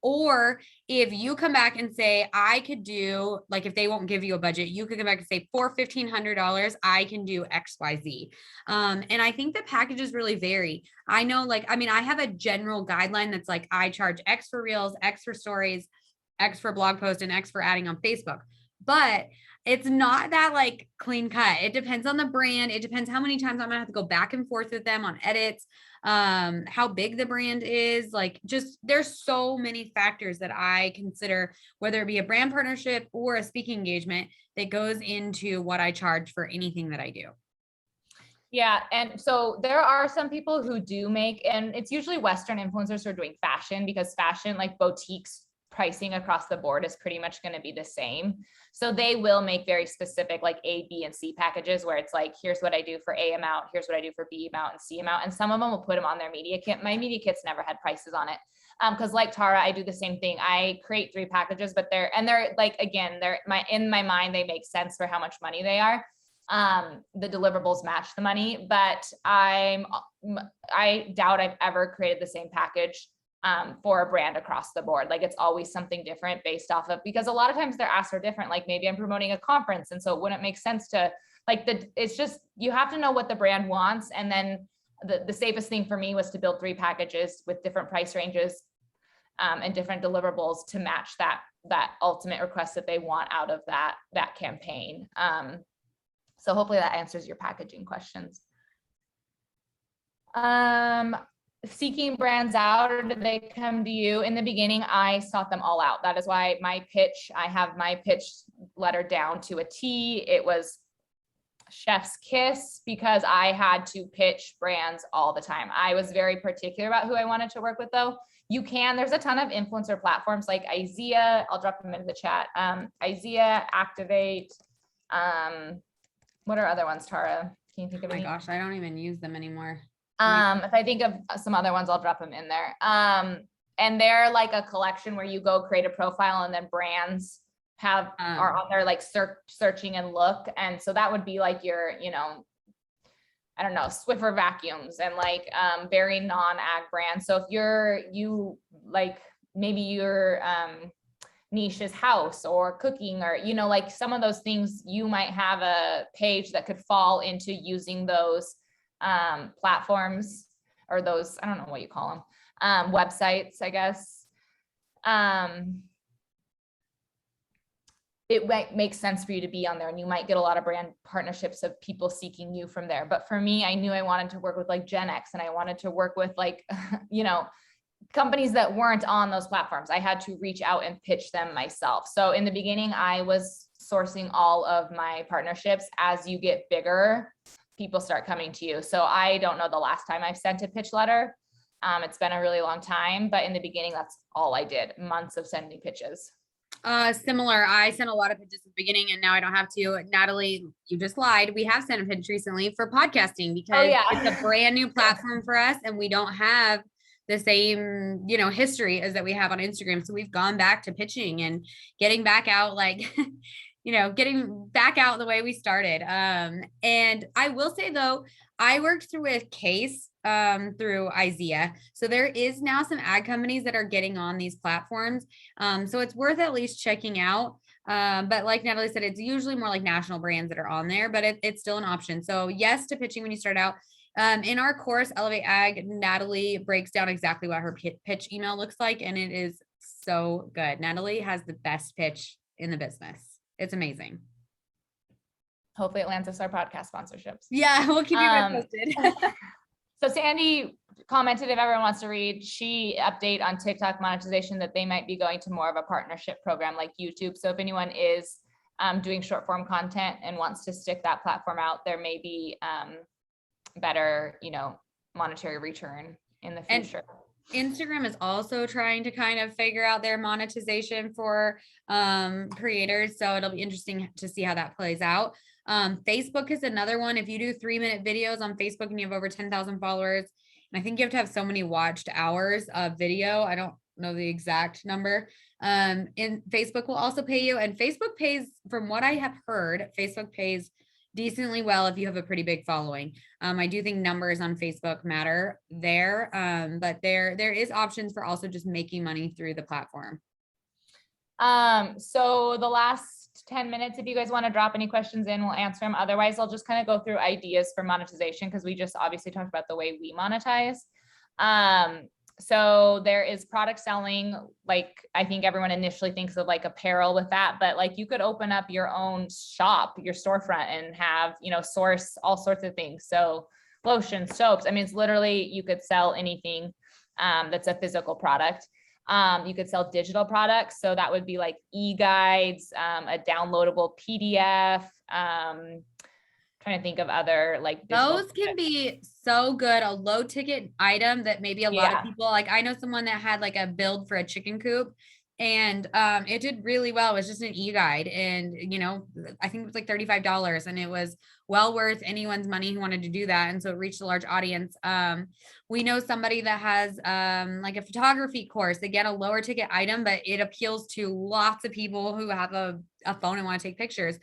Or if you come back and say, I could do, like, if they won't give you a budget, you could come back and say, for $1,500, I can do X, Y, Z. And I think the packages really vary. I know, I have a general guideline that's like, I charge X for reels, X for stories, X for blog post, and X for adding on Facebook. But it's not that like clean cut. It depends on the brand. It depends how many times I'm gonna have to go back and forth with them on edits, how big the brand is. Like, just there's so many factors that I consider, whether it be a brand partnership or a speaking engagement, that goes into what I charge for anything that I do. Yeah. And so there are some people who do make, and it's usually Western influencers who are doing fashion, because fashion, like boutiques, pricing across the board is pretty much going to be the same. So they will make very specific like A, B, and C packages where it's like, here's what I do for A amount, here's what I do for B amount and C amount. And some of them will put them on their media kit. My media kits never had prices on it. Cause like Tara, I do the same thing. I create 3 packages, but they're like, again, in my mind, they make sense for how much money they are. The deliverables match the money, but I doubt I've ever created the same package for a brand across the board. Like it's always something different based off of, because a lot of times their asks are different. Like maybe I'm promoting a conference. And so it wouldn't make sense to it's just, you have to know what the brand wants. And then the safest thing for me was to build 3 packages with different price ranges and different deliverables to match that ultimate request that they want out of that campaign. So hopefully that answers your packaging questions. Seeking brands out, or did they come to you? In the beginning, I sought them all out. That is why I have my pitch letter down to a T. It was chef's kiss, because I had to pitch brands all the time. I was very particular about who I wanted to work with though. There's a ton of influencer platforms like Izea. I'll drop them into the chat. Izea, Activate. What are other ones, Tara? Can you think of any? Oh my gosh, I don't even use them anymore. If I think of some other ones, I'll drop them in there. And they're like a collection where you go create a profile and then brands are on there like searching and look. And so that would be like your, I don't know, Swiffer vacuums and like very non-ag brands. So if maybe you're niche's house or cooking, or, you know, like some of those things, you might have a page that could fall into using those platforms, or those, I don't know what you call them, websites, I guess. It might make sense for you to be on there, and you might get a lot of brand partnerships of people seeking you from there. But for me, I knew I wanted to work with like Gen X, and I wanted to work with like, you know, companies that weren't on those platforms. I had to reach out and pitch them myself. So in the beginning, I was sourcing all of my partnerships. As you get bigger, people start coming to you. So I don't know the last time I've sent a pitch letter. It's been a really long time, but in the beginning, that's all I did, months of sending pitches. Similar. I sent a lot of pitches at the beginning, and now I don't have to. Natalie, you just lied. We have sent a pitch recently for podcasting because it's a brand new platform for us, and we don't have the same, you know, history as that we have on Instagram. So we've gone back to pitching and getting back out, like, you know, getting back out the way we started. And I will say though, I worked through with Case through IZEA. So there is now some ag companies that are getting on these platforms. So it's worth at least checking out. But like Natalie said, it's usually more like national brands that are on there, but it's still an option. So yes to pitching when you start out. In our course, Elevate Ag, Natalie breaks down exactly what her pitch email looks like, and it is so good. Natalie has the best pitch in the business. It's amazing. Hopefully it lands us our podcast sponsorships. Yeah, we'll keep you guys posted. So Sandy commented, if everyone wants to read, she update on TikTok monetization that they might be going to more of a partnership program like YouTube. So if anyone is doing short form content and wants to stick that platform out, there may be better, you know, monetary return in the future. And Instagram is also trying to kind of figure out their monetization for creators. So it'll be interesting to see how that plays out. Facebook is another one. If you do 3-minute videos on Facebook and you have over 10,000 followers, and I think you have to have so many watched hours of video. I don't know the exact number. And Facebook will also pay you. And Facebook pays, from what I have heard, Facebook pays decently well if you have a pretty big following. I do think numbers on Facebook matter there, but there is options for also just making money through the platform. So the last 10 minutes, if you guys want to drop any questions in, we'll answer them. Otherwise, I'll just kind of go through ideas for monetization, because we just obviously talked about the way we monetize. So there is product selling. Like, I think everyone initially thinks of like apparel with that, but like you could open up your own shop, your storefront, and have, you know, source all sorts of things. So lotions, soaps. I mean, it's literally, you could sell anything that's a physical product. You could sell digital products. So that would be like e-guides, a downloadable PDF, trying to think of other like those can be so good. A low ticket item that maybe a lot of people, like I know someone that had like a build for a chicken coop, and it did really well. It was just an e-guide, and you know, I think it was like $35, and it was well worth anyone's money who wanted to do that. And so it reached a large audience. We know somebody that has like a photography course. Again, a lower ticket item, but it appeals to lots of people who have a phone and want to take pictures.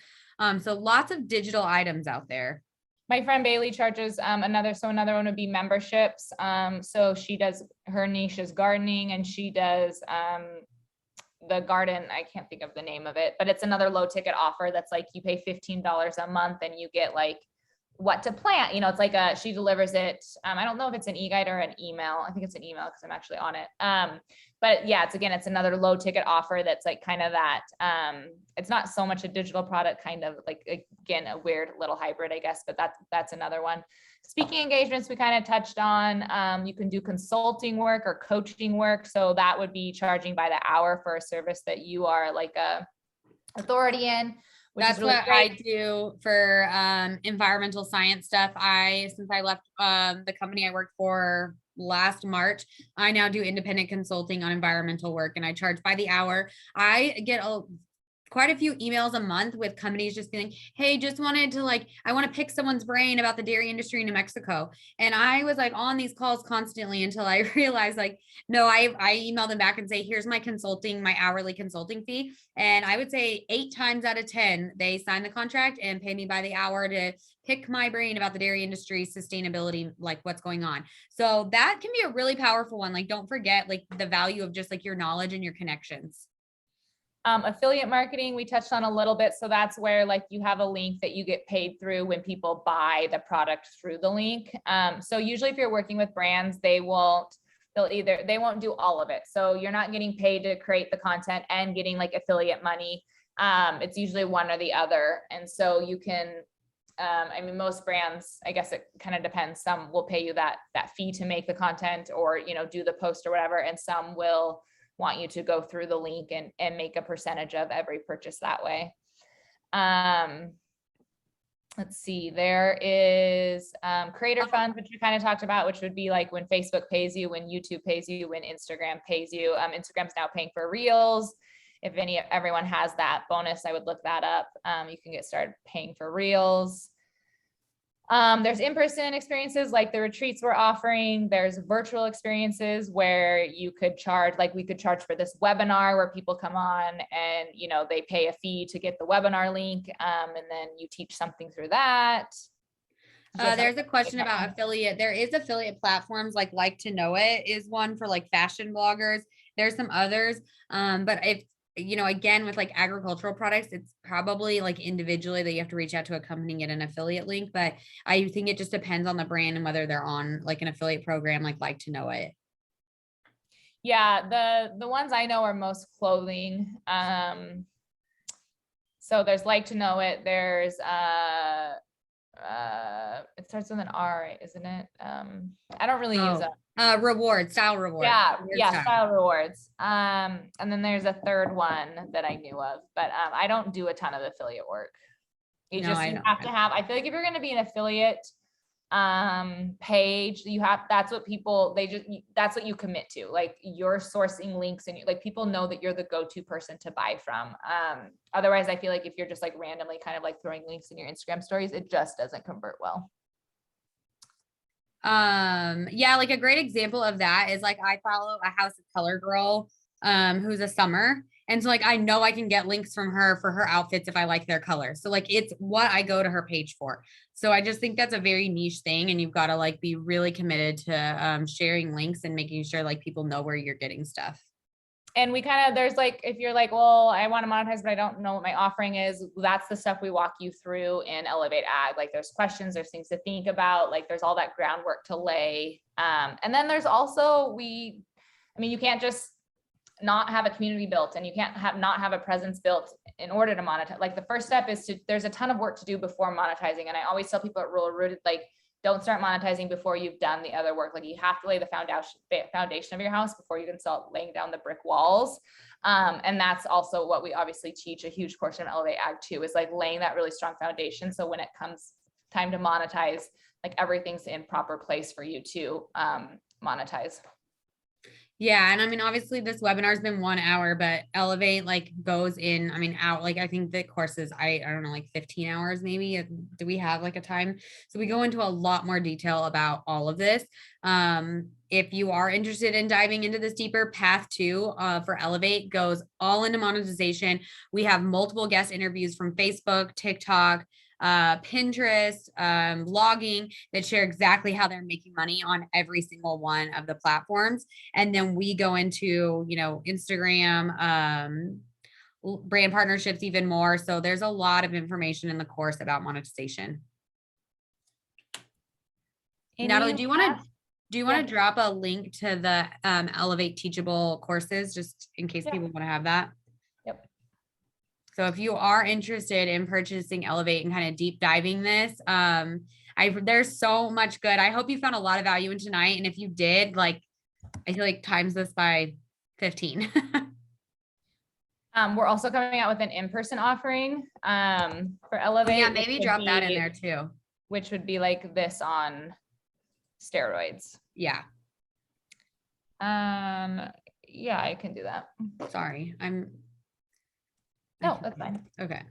So lots of digital items out there. My friend Bailey charges another one would be memberships. So she does, her niche is gardening, and she does the garden, I can't think of the name of it, but it's another low ticket offer that's like you pay $15 a month and you get like what to plant. You know, it's like she delivers it. I don't know if it's an e-guide or an email. I think it's an email because I'm actually on it. But yeah, it's another low ticket offer that's like kind of that. It's not so much a digital product, kind of like, again, a weird little hybrid, I guess, but that's another one. Speaking engagements, we kind of touched on. You can do consulting work or coaching work. So that would be charging by the hour for a service that you are like a authority in. That's really what great. I do for environmental science stuff. Since I left the company I worked for last March, I now do independent consulting on environmental work, and I charge by the hour. I get quite a few emails a month with companies just being, hey, just wanted to I want to pick someone's brain about the dairy industry in New Mexico. And I was like on these calls constantly until I realized no, I email them back and say, here's my hourly consulting fee. And I would say 8 times out of 10, they sign the contract and pay me by the hour to pick my brain about the dairy industry, sustainability, like what's going on. So that can be a really powerful one. Don't forget the value of just your knowledge and your connections. Affiliate marketing, we touched on a little bit. So that's where like you have a link that you get paid through when people buy the product through the link. So usually if you're working with brands, they won't do all of it. So you're not getting paid to create the content and getting like affiliate money. It's usually one or the other. And so you can, I mean, most brands, I guess it kind of depends. Some will pay you that fee to make the content or, you know, do the post or whatever. And some will want you to go through the link and make a percentage of every purchase that way. Let's see, there is creator funds, which we kind of talked about, which would be like when Facebook pays you, when YouTube pays you, when Instagram pays you. Instagram's now paying for Reels. If everyone has that bonus, I would look that up. You can get started paying for Reels. There's in-person experiences like the retreats we're offering. There's virtual experiences where you could charge, like we could charge for this webinar where people come on and, you know, they pay a fee to get the webinar link. And then you teach something through that. There's a question about affiliate. There is affiliate platforms like To Know It is one for like fashion bloggers. There's some others. But if, you know, again, with like agricultural products, it's probably like individually that you have to reach out to a company and get an affiliate link. But I think it just depends on the brand and whether they're on like an affiliate program, like To Know It. Yeah, the ones I know are most clothing. So there's To Know It. There's it starts with an R, isn't it? I don't really use it. Rewards, style rewards. Style rewards. And then there's a third one that I knew of, but I don't do a ton of affiliate work. You have to have, I feel like if you're going to be an affiliate page, that's what people, that's what you commit to. Like you're sourcing links and like people know that you're the go-to person to buy from. Otherwise I feel like if you're just like randomly kind of like throwing links in your Instagram stories, it just doesn't convert well. Yeah, like a great example of that is like I follow a House of Color girl who's a summer, and so like I know I can get links from her for her outfits if I like their color. So like it's what I go to her page for. So I just think that's a very niche thing, and you've got to like be really committed to sharing links and making sure like people know where you're getting stuff. And we kind of, there's like, if you're like, well, I want to monetize, but I don't know what my offering is. That's the stuff we walk you through in Elevate Ag. Like there's questions, there's things to think about, like there's all that groundwork to lay. And then there's also, you can't just not have a community built and you can't not have a presence built in order to monetize. Like the first step is there's a ton of work to do before monetizing. And I always tell people at Rural Rooted, like, don't start monetizing before you've done the other work. Like you have to lay the foundation of your house before you can start laying down the brick walls. And that's also what we obviously teach a huge portion of Elevate Ag too, is like laying that really strong foundation. So when it comes time to monetize, like everything's in proper place for you to monetize. Yeah. And I mean, obviously this webinar has been 1 hour, but Elevate like goes in, out, like, I think the course is, I don't know, like 15 hours, maybe. Do we have like a time? So we go into a lot more detail about all of this. If you are interested in diving into this deeper, path 2 for Elevate goes all into monetization. We have multiple guest interviews from Facebook, TikTok, Pinterest, logging, that share exactly how they're making money on every single one of the platforms. And then we go into, Instagram, brand partnerships even more. So there's a lot of information in the course about monetization. Natalie, do you want to drop a link to the Elevate Teachable courses just in case people want to have that? Yep. So if you are interested in purchasing Elevate and kind of deep diving this, there's so much good. I hope you found a lot of value in tonight. And if you did, like, I feel like times this by 15. We're also coming out with an in-person offering for Elevate. Yeah, maybe drop that in there too. Which would be like this on steroids. Yeah. Yeah, I can do that. Sorry, No, that's fine. Okay.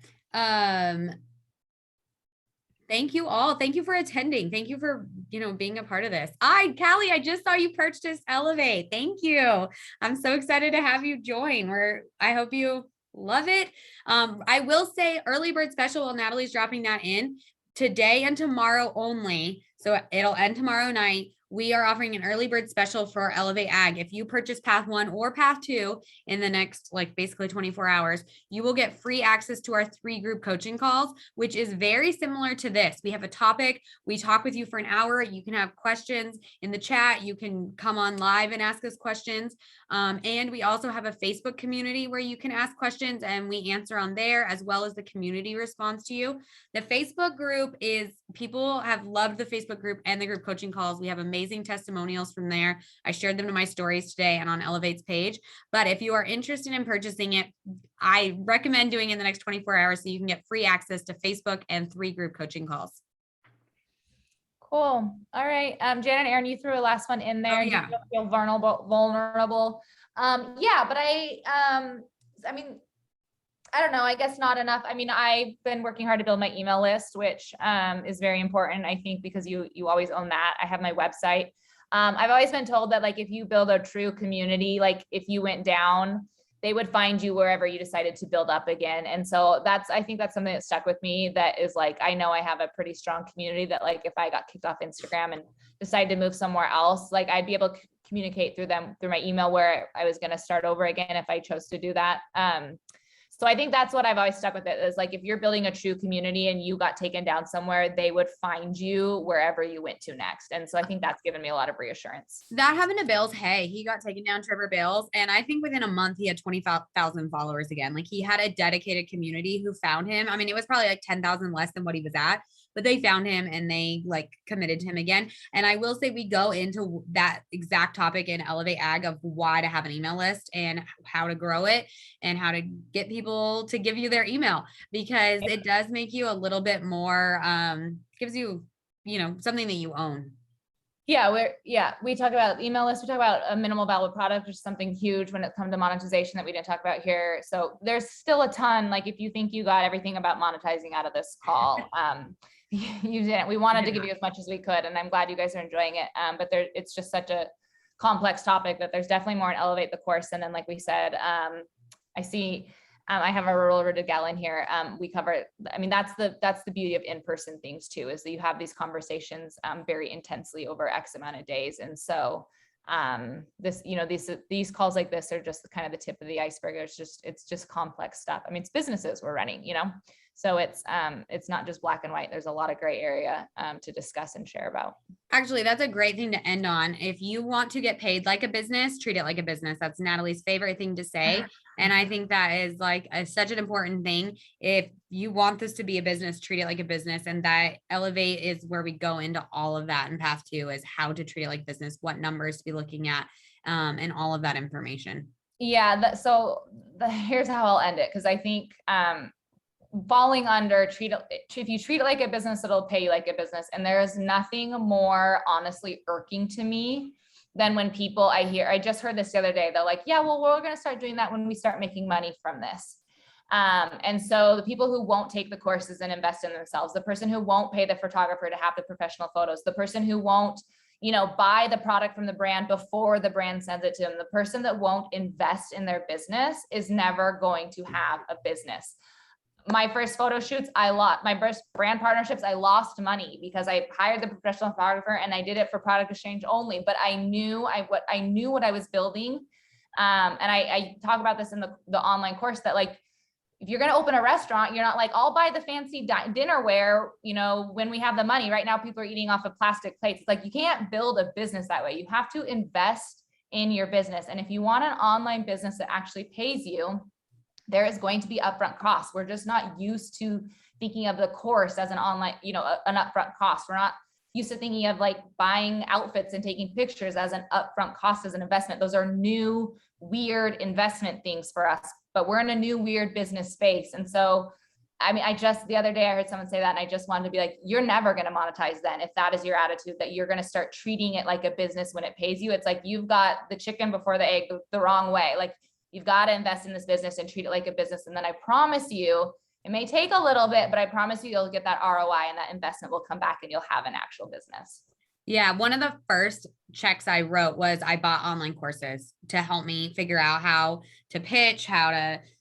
Thank you all. Thank you for attending. Thank you for, being a part of this. Callie, I just saw you purchase Elevate. Thank you. I'm so excited to have you join. I hope you love it. I will say early bird special while Natalie's dropping that in today and tomorrow only. So it'll end tomorrow night. we are offering an early bird special for Elevate Ag. If you purchase path 1 or path 2 in the next, like basically 24 hours, you will get free access to our 3 group coaching calls, which is very similar to this. We have a topic, we talk with you for an hour. You can have questions in the chat. You can come on live and ask us questions. And we also have a Facebook community where you can ask questions and we answer on there, as well as the community responds to you. The Facebook group is, people have loved the Facebook group and the group coaching calls. We have amazing testimonials from there. I shared them to my stories today and on Elevate's page. But if you are interested in purchasing it, I recommend doing it in the next 24 hours so you can get free access to Facebook and 3 group coaching calls. Cool. All right. Janet and Aaron, you threw a last one in there. Oh, yeah. You don't feel vulnerable. Yeah, but I mean, I don't know, I guess not enough. I mean, I've been working hard to build my email list, which is very important, I think, because you always own that. I have my website. I've always been told that, like, if you build a true community, like if you went down, they would find you wherever you decided to build up again. And so I think that's something that stuck with me, that is like, I know I have a pretty strong community that, like, if I got kicked off Instagram and decided to move somewhere else, like I'd be able to communicate through my email where I was going to start over again if I chose to do that. So I think that's what I've always stuck with it, is like, if you're building a true community and you got taken down somewhere, they would find you wherever you went to next. And so I think that's given me a lot of reassurance. That happened to Bales Hay. He got taken down, Trevor Bales. And I think within a month, he had 20,000 followers again. Like, he had a dedicated community who found him. I mean, it was probably like 10,000 less than what he was at, but they found him and they like committed to him again. And I will say, we go into that exact topic in Elevate Ag of why to have an email list and how to grow it and how to get people to give you their email, because it does make you a little bit more, gives you, something that you own. Yeah, we talk about email lists. We talk about a minimal viable product, which is something huge when it comes to monetization that we didn't talk about here. So there's still a ton. Like, if you think you got everything about monetizing out of this call, you didn't. We wanted to give you as much as we could, and I'm glad you guys are enjoying it. But it's just such a complex topic that there's definitely more in Elevate the course. And then, like we said, I see. I have a roller to gallon here. We cover, I mean, that's the beauty of in-person things too, is that you have these conversations very intensely over X amount of days. And so these calls like this are just kind of the tip of the iceberg. It's just complex stuff. I mean, it's businesses we're running, so it's not just black and white. There's a lot of gray area to discuss and share about. Actually, that's a great thing to end on. If you want to get paid like a business, treat it like a business. That's Natalie's favorite thing to say. And I think that is like such an important thing. If you want this to be a business, treat it like a business. And that Elevate is where we go into all of that. And path 2 is how to treat it like business, what numbers to be looking at, and all of that information. Yeah. Here's how I'll end it. Cause I think, falling under if you treat it like a business, it'll pay you like a business. And there is nothing more honestly irking to me than when people I just heard this the other day. They're like, yeah, well, we're going to start doing that when we start making money from this. And so the people who won't take the courses and invest in themselves, the person who won't pay the photographer to have the professional photos, the person who won't, buy the product from the brand before the brand sends it to them, the person that won't invest in their business is never going to have a business. My first photo shoots, my first brand partnerships, I lost money because I hired the professional photographer and I did it for product exchange only, but I knew what I was building. And I talk about this in the online course, that like, if you're going to open a restaurant, you're not like, I'll buy the fancy dinnerware, when we have the money. Right now, people are eating off of plastic plates. It's like, you can't build a business that way. You have to invest in your business. And if you want an online business that actually pays you, there is going to be upfront costs. We're just not used to thinking of the course as an online, an upfront cost. We're not used to thinking of like buying outfits and taking pictures as an upfront cost, as an investment. Those are new, weird investment things for us, but we're in a new, weird business space. And so, I mean, the other day I heard someone say that, and I just wanted to be like, you're never going to monetize then. If that is your attitude, that you're going to start treating it like a business when it pays you, it's like, you've got the chicken before the egg the wrong way. Like, you've got to invest in this business and treat it like a business. And then I promise you, it may take a little bit, but I promise you'll get that ROI, and that investment will come back and you'll have an actual business. Yeah. One of the first checks I wrote was I bought online courses to help me figure out how to pitch,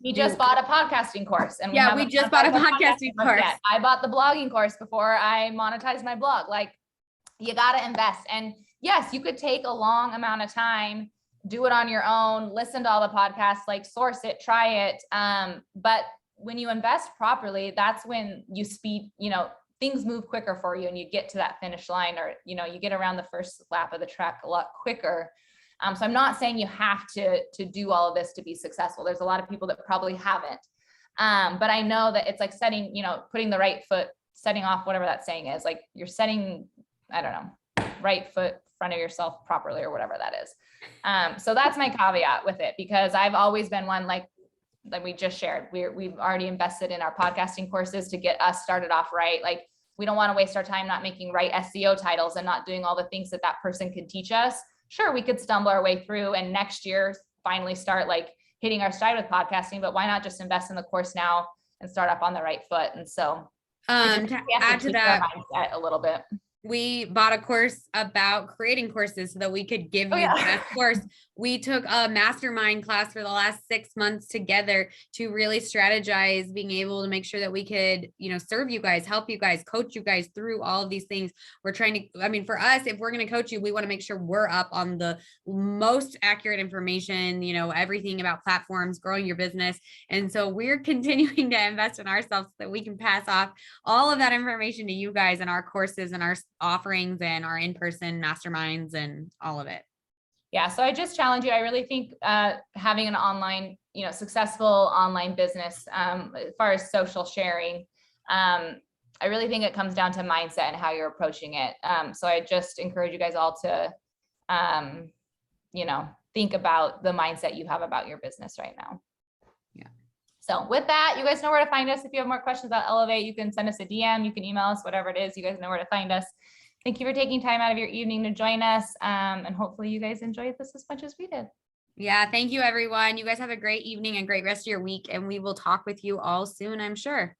We just bought a podcasting course. And we just bought a podcasting course. I bought the blogging course before I monetized my blog. Like, you got to invest. And yes, you could take a long amount of time, do it on your own, listen to all the podcasts, like source it, try it. But when you invest properly, that's when you speed, things move quicker for you and you get to that finish line, or, you get around the first lap of the track a lot quicker. So I'm not saying you have to do all of this to be successful. There's a lot of people that probably haven't. But I know that it's like setting, putting the right foot, setting off, whatever that saying is, like you're setting, I don't know, right foot in front of yourself properly, or whatever that is. So that's my caveat with it, because I've always been one, like we just shared, we've already invested in our podcasting courses to get us started off right. Like we don't want to waste our time not making right SEO titles and not doing all the things that person can teach us. Sure, we could stumble our way through and next year finally start like hitting our stride with podcasting, but why not just invest in the course now and start up on the right foot? And so to add to that, mindset a little bit. We bought a course about creating courses so that we could give you the best course. We took a mastermind class for the last 6 months together to really strategize, being able to make sure that we could, serve you guys, help you guys, coach you guys through all of these things. We're trying to, for us, if we're going to coach you, we want to make sure we're up on the most accurate information, everything about platforms, growing your business. And so we're continuing to invest in ourselves so that we can pass off all of that information to you guys in our courses and our offerings and our in-person masterminds and all of it. Yeah. So I just challenge you. I really think having an online, successful online business, as far as social sharing, I really think it comes down to mindset and how you're approaching it. So I just encourage you guys all to, think about the mindset you have about your business right now. Yeah. So with that, you guys know where to find us. If you have more questions about Elevate, you can send us a DM, you can email us, whatever it is, you guys know where to find us. Thank you for taking time out of your evening to join us. And hopefully you guys enjoyed this as much as we did. Yeah. Thank you, everyone. You guys have a great evening and great rest of your week. And we will talk with you all soon, I'm sure.